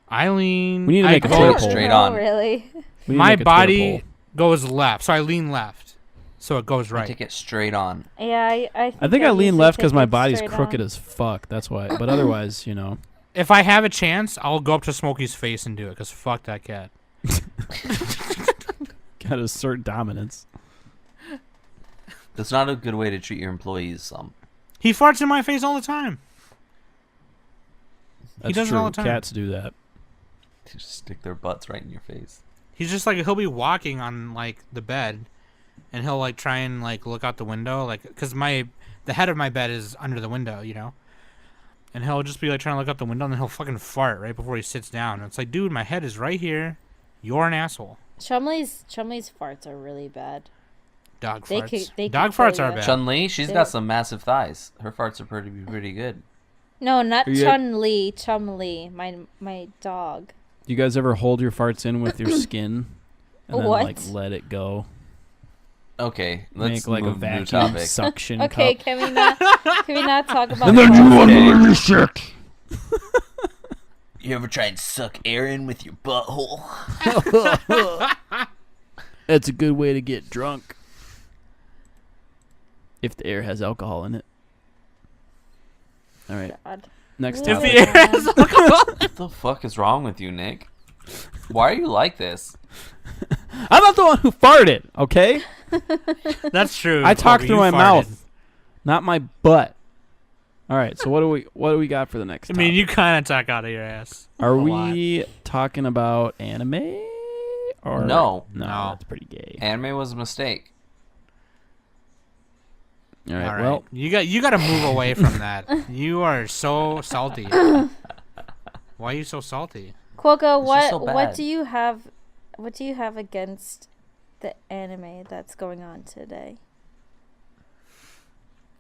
I lean. We need to make a go poll. straight on. Really? My body goes left, so I lean left, so it goes right. I take it straight on. Yeah, I think I lean left because my body's crooked as fuck. That's why. But otherwise, If I have a chance, I'll go up to Smokey's face and do it, because fuck that cat. Gotta assert dominance. That's not a good way to treat your employees. He farts in my face all the time. That's he does true. it all the time. Cats do that. They just stick their butts right in your face. He's just like, he'll be walking on like the bed, and he'll like try and like look out the window, like, because the head of my bed is under the window, and he'll just be like trying to look out the window, and then he'll fucking fart right before he sits down. And it's like, dude, my head is right here. You're an asshole. Chumley's farts are really bad. Dog They farts. could Dog kill farts are you. bad. Chun-Li, she's They- got some massive thighs. Her farts are pretty good. No, not Are you- Chun-Li. Chumley, my dog. You guys ever hold your farts in with your skin and then What? like let it go? Okay, let's Make like a move to new vacuum topic. suction Okay, cup. can we not talk about? And then you farts? want to really sick. You ever try and suck air in with your butthole? That's a good way to get drunk. If the air has alcohol in it. All right, God. next If topic. the air has What the fuck is wrong with you, Nick? Why are you like this? I'm not the one who farted, okay? That's true. I talk Kobe, through you my farted. mouth, not my butt. All right, so what do we got for the next I mean, topic? you kind of talk out of your ass. Are a we talking about anime? Or No. no, No. that's pretty gay. Anime was a mistake. All right, All right. well, you got to move away from that. You are so salty. Why are you so salty? Kwoka, It's just so what bad. do you have? What do you have against the anime that's going on today?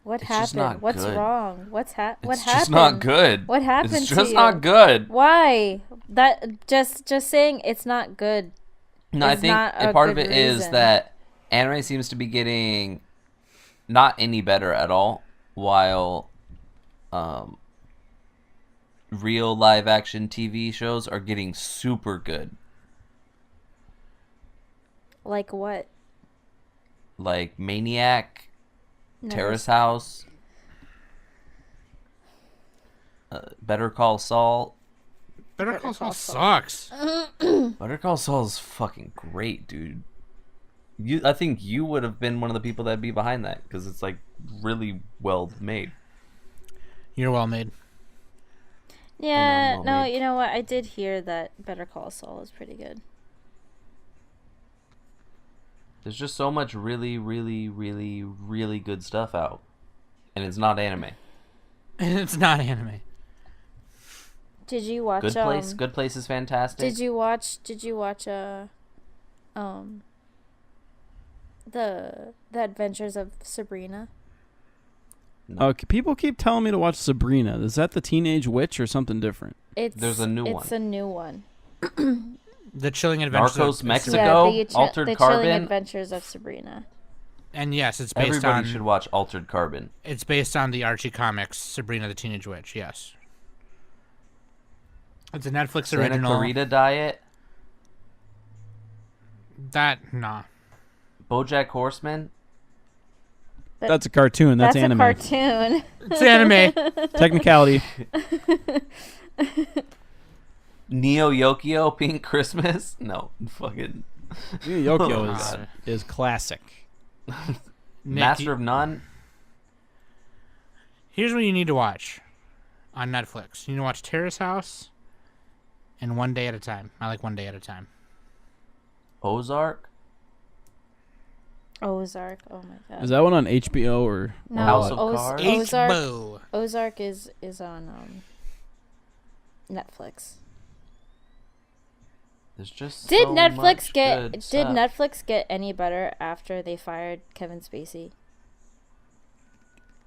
What It's just happened? not What's good. wrong? What happened? It's just not good. What happened It's to just you? not good. Why? That just saying it's not good. No, I It's think not a part of good it is reason. that anime seems to be getting not any better at all, while real live action TV shows are getting super good. Like what? Like Maniac, Never Terrace House, Better Call Saul. Better Call Saul sucks. Better Call Saul is fucking great, dude. I think you would have been one of the people that'd be behind that because it's like really well made. You're well made. Yeah, well no, made. you know what? I did hear that Better Call Saul is pretty good. There's just so much really, really, really, really good stuff out, and it's not anime. It's not anime. Did you watch Good Place, Good Place is fantastic. Did you watch the Adventures of Sabrina? people keep telling me to watch Sabrina. Is that the Teenage Witch or something different? There's a new one. It's a new one. The Chilling Adventures Narcos of Mexico, the Altered Chilling Carbon. Adventures of Sabrina. And yes, it's based Everybody on should watch Altered Carbon. it's based on the Archie comics Sabrina the Teenage Witch. Yes. It's a Netflix Santa original. Clarita Diet, Nah. BoJack Horseman. That's a cartoon. That's anime. a cartoon. It's anime. Technicality. Neo Yokio Pink Christmas. No, fucking Yokio God. is classic. Nick, Master of None. Here's what you need to watch on Netflix. You need to watch Terrace House and One Day at a Time. I like One Day at a Time. Ozark. Ozark. Oh my god. Is that one on HBO or No, House of Cards? Ozark. H-Bo. Ozark is on Netflix. There's just Did so Netflix much get good did stuff. Netflix get any better after they fired Kevin Spacey?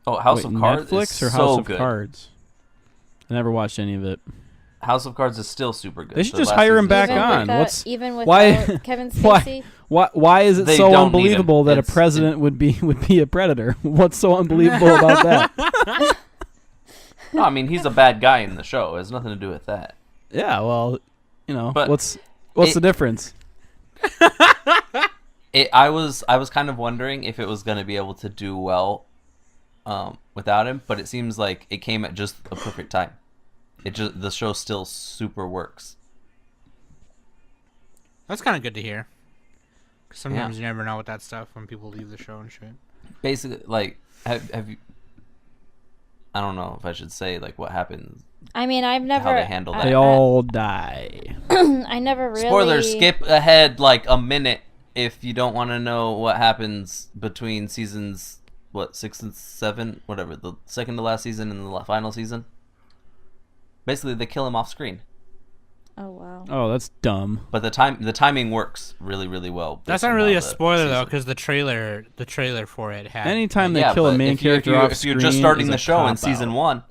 Oh, House Wait, of Cards Netflix is or so House of good. Cards? I never watched any of it. House of Cards is still super good. They should The just last hire him season back is so on. good. What's- even without why- Kevin why- Spacey? Why is it They so don't need him. unbelievable that a It's- president would be a predator? What's so unbelievable about that? No, I mean he's a bad guy in the show. It has nothing to do with that. Yeah, well, But what's it- the difference? I was kind of wondering if it was going to be able to do well without him, but it seems like it came at just a perfect time. The show still super works. That's kind of good to hear. 'Cause sometimes you never know with that stuff when people leave the show and shit. Basically, like have you? I don't know if I should say like what happens. I mean, I've never. How they handle that. They all die. I never really. Spoiler: skip ahead like a minute if you don't want to know what happens between seasons 6 and 7, whatever, the second to last season and the final season. Basically, they kill him off screen. Oh wow. Oh, that's dumb. But the timing works really, really well. That's not really a spoiler though, because the trailer for it had. Anytime they kill a main character off screen, if you're just starting the show in cop-out. season 1.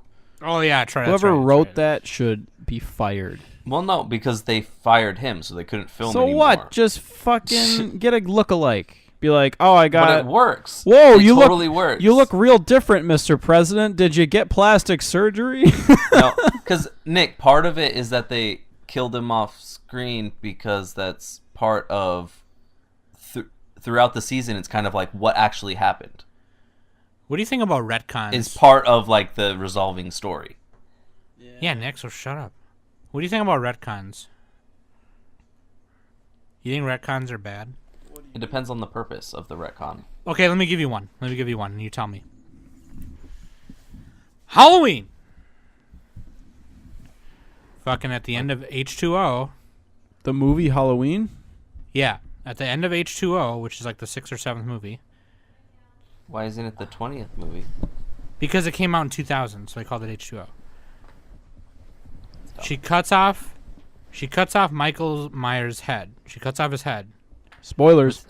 Oh yeah, whoever wrote that should be fired. Well, no, because they fired him, so they couldn't film so anymore. What? Just fucking get a look-alike. Be like, oh, I got. But it works. Whoa, it totally works. You look real different, Mr. President. Did you get plastic surgery? No, because Nick, part of it is that they killed him off screen because that's part of throughout the season. It's kind of like what actually happened. What do you think about retcons? Is part of like the resolving story. Yeah, Nick, so shut up. What do you think about retcons? You think retcons are bad? It depends on the purpose of the retcon. Okay, let me give you one. And you tell me. Halloween! Fucking at the end of H2O. The movie Halloween? Yeah, at the end of H2O, which is like the 6th or 7th movie. Why isn't it the 20th movie? Because it came out in 2000, so they called it H2O. She cuts off Michael Myers' head. She cuts off his head. Spoilers.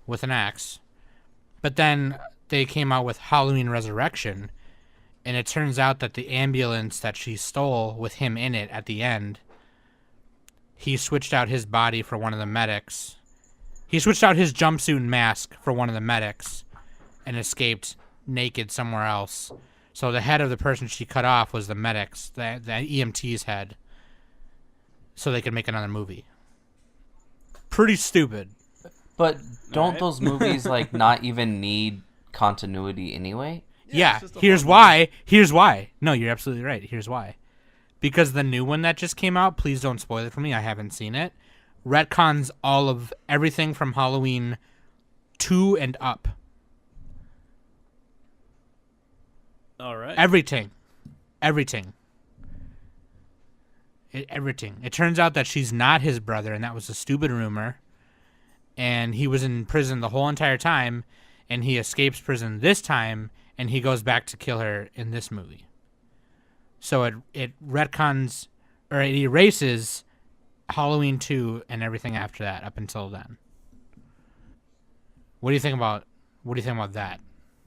With an axe. But then they came out with Halloween Resurrection, and it turns out that the ambulance that she stole with him in it at the end, he switched out his body for one of the medics. He switched out his jumpsuit and mask for one of the medics and escaped naked somewhere else. So the head of the person she cut off was the medic's, the EMT's head, so they could make another movie. Pretty stupid. But don't those movies like not even need continuity anyway? Yeah, here's why. No, you're absolutely right. Here's why. Because the new one that just came out, please don't spoil it for me. I haven't seen it. Retcons all of everything from Halloween 2 and up. All right. Everything. It turns out that she's not his brother, and that was a stupid rumor. And he was in prison the whole entire time, and he escapes prison this time, and he goes back to kill her in this movie. So it retcons, or it erases Halloween 2 and everything after that up until then. What do you think about that?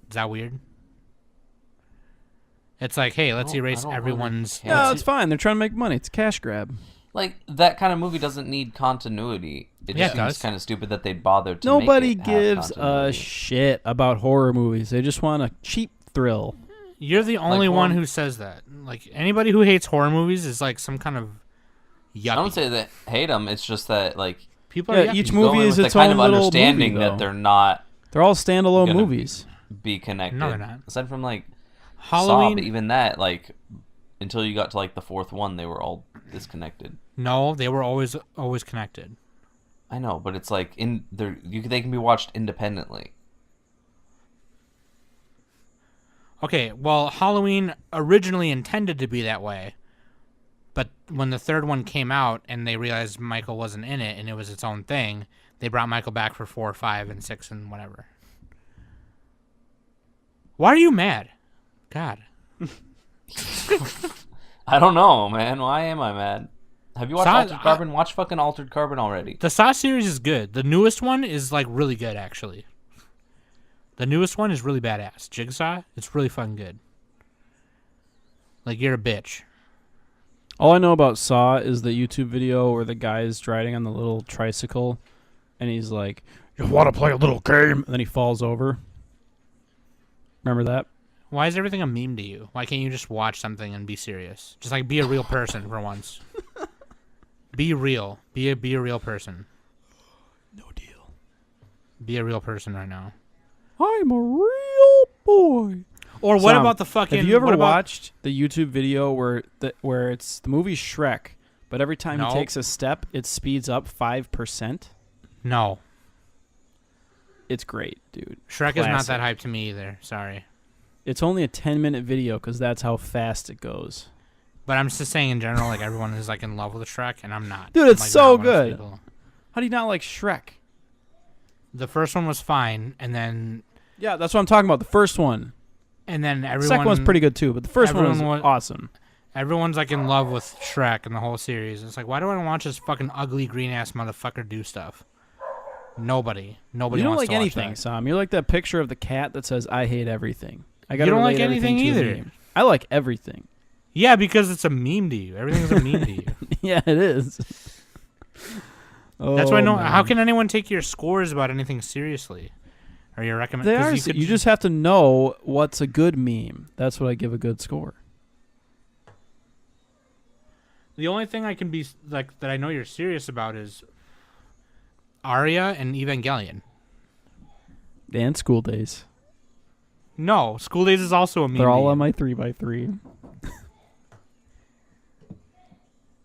Is that weird? It's like, hey, let's erase everyone's... Really no, it's fine. They're trying to make money. It's a cash grab. Like, that kind of movie doesn't need continuity. It just seems kind of stupid that they'd bother to Nobody make it have gives a continuity. shit about horror movies. They just want a cheap thrill. You're the only one who says that. Like, anybody who hates horror movies is like some kind of yuppie. I don't say that hate them. It's just that, like... People are each you go movie in is with its the kind own of little understanding movie, that though. they're not... They're all standalone gonna movies. Be connected. No, they're not. Aside from, like... Halloween... Saw, but even that, like... Until you got to, like, the 4th one, they were all disconnected. No, they were always connected. I know, but it's like they can be watched independently. Okay, well, Halloween originally intended to be that way, but when the 3rd one came out and they realized Michael wasn't in it and it was its own thing, they brought Michael back for 4, 5, and 6, and whatever. Why are you mad? God. I don't know, man. Why am I mad? Have you watched Altered Carbon? Watch fucking Altered Carbon already. The Saw series is good. The newest one is like really good, actually. The newest one is really badass. Jigsaw, it's really fucking good. Like, you're a bitch. All I know about Saw is the YouTube video where the guy's riding on the little tricycle, and he's like, "You want to play a little game?" And then he falls over. Remember that? Why is everything a meme to you? Why can't you just watch something and be serious? Just like be a real person for once. Be real. Be a real person. No deal. Be a real person right now. I'm a real boy. Or what about the fucking... Have you ever watched the YouTube video where it's the movie Shrek, but every time he takes a step, it speeds up 5%? No. It's great, dude. Shrek is not that hype to me either. Sorry. It's only a 10-minute video because that's how fast it goes. But I'm just saying in general, like, everyone is like in love with Shrek, and I'm not. Dude, it's like, so good. How do you not like Shrek? The first one was fine, and then... Yeah, that's what I'm talking about. The first one. And then everyone... The second one's pretty good too, but the first one was awesome. Everyone's like in love with Shrek and the whole series. It's like, why do I watch this fucking ugly green ass motherfucker do stuff? Nobody You don't wants like to watch anything, that. Sam. You're like that picture of the cat that says, "I hate everything." I got. You don't like anything either. I like everything. Yeah, because it's a meme to you. Everything's a meme to you. Yeah, it is. That's why man. how can anyone take your scores about anything seriously? Or your They are. recommendations? You just have to know what's a good meme. That's what I give a good score. The only thing I can be like that I know you're serious about is Arya and Evangelion. And School Days. No, School Days is also a meme. They're all to on you. my 3x3.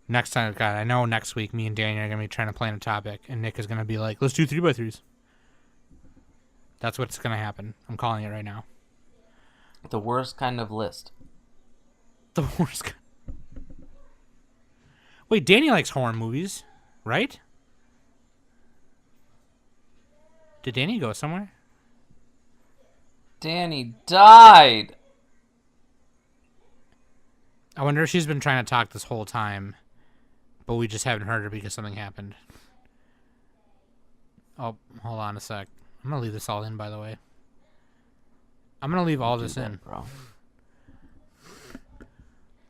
Next time, God, I know next week me and Danny are gonna be trying to plan a topic, and Nick is gonna be like, "Let's do 3x3s." That's what's gonna happen. I'm calling it right now. The worst kind of list. The worst. Wait, Danny likes horror movies, right? Did Danny go somewhere? Danny died. I wonder if she's been trying to talk this whole time, but we just haven't heard her because something happened. Oh, hold on a sec. I'm gonna leave this all in, by the way. I'm gonna leave all this in. Bro.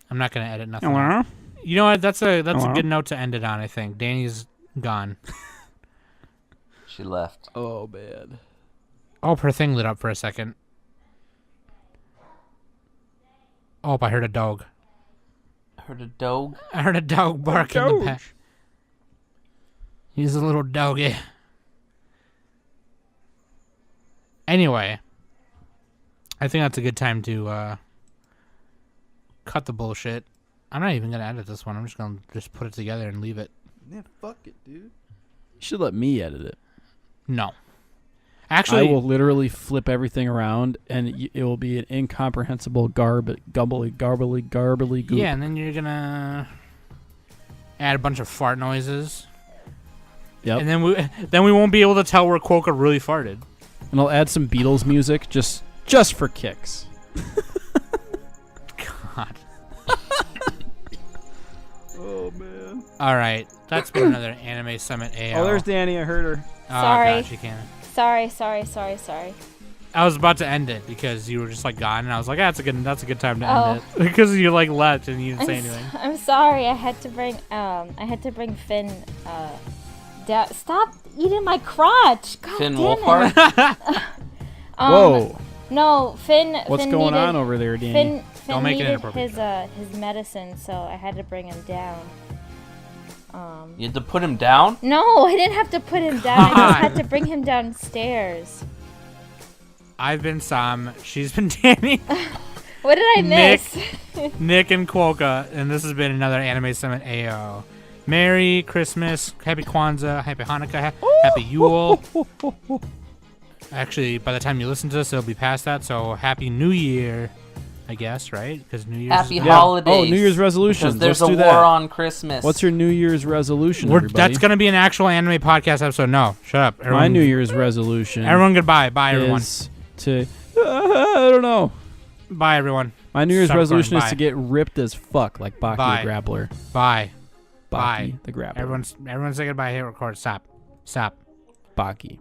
I'm not gonna edit nothing out. You know what? That's a good note to end it on, I think. Danny's gone. She left. Oh, man. Oh, her thing lit up for a second. Oh, I heard a dog. Heard a dog? I heard a dog bark in the back. He's a little doggy. Anyway, I think that's a good time to cut the bullshit. I'm not even going to edit this one. I'm just going to put it together and leave it. Yeah, fuck it, dude. You should let me edit it. No. Actually, I will literally flip everything around, and it will be an incomprehensible garbly goop. yeah, and then you're going to add a bunch of fart noises. Yep. And then we won't be able to tell where Kwoka really farted. And I'll add some Beatles music just for kicks. God. Oh, man. All right. That's been another Anime Summit AO. Oh, there's Danny. I heard her. Oh, Sorry. God, she can't. Sorry. I was about to end it because you were just like gone, and I was like, that's a good time to end it because you like left and you didn't say anything. I'm sorry. I had to bring Finn down. Stop eating my crotch. God Finn damn Wolfhard? Whoa. No, Finn. What's Finn going needed, on over there, Danny? Finn Don't make it needed inappropriate. his medicine, so I had to bring him down. You had to put him down? No, I didn't have to put him down. I just had to bring him downstairs. I've been Sam. She's been Danny. What did I miss? Nick and Kwoka, and this has been another Anime Summit AO. Merry Christmas, Happy Kwanzaa, Happy Hanukkah, Happy Yule. Actually, by the time you listen to this, it'll be past that, so Happy New Year, I guess, right? Because New Year's Happy is holidays. Oh, New Year's resolutions. Because there's Let's a do war that. on Christmas. What's your New Year's resolution, everybody? That's going to be an actual anime podcast episode. No, shut up. Everyone, My New Year's resolution Everyone goodbye. Bye, everyone. is to... I don't know. Bye, everyone. My New Year's Stop resolution recording. is to get ripped as fuck like Baki Bye. the Grappler. Bye. Baki Bye. the Grappler. Everyone say goodbye. Hit record. Stop. Baki.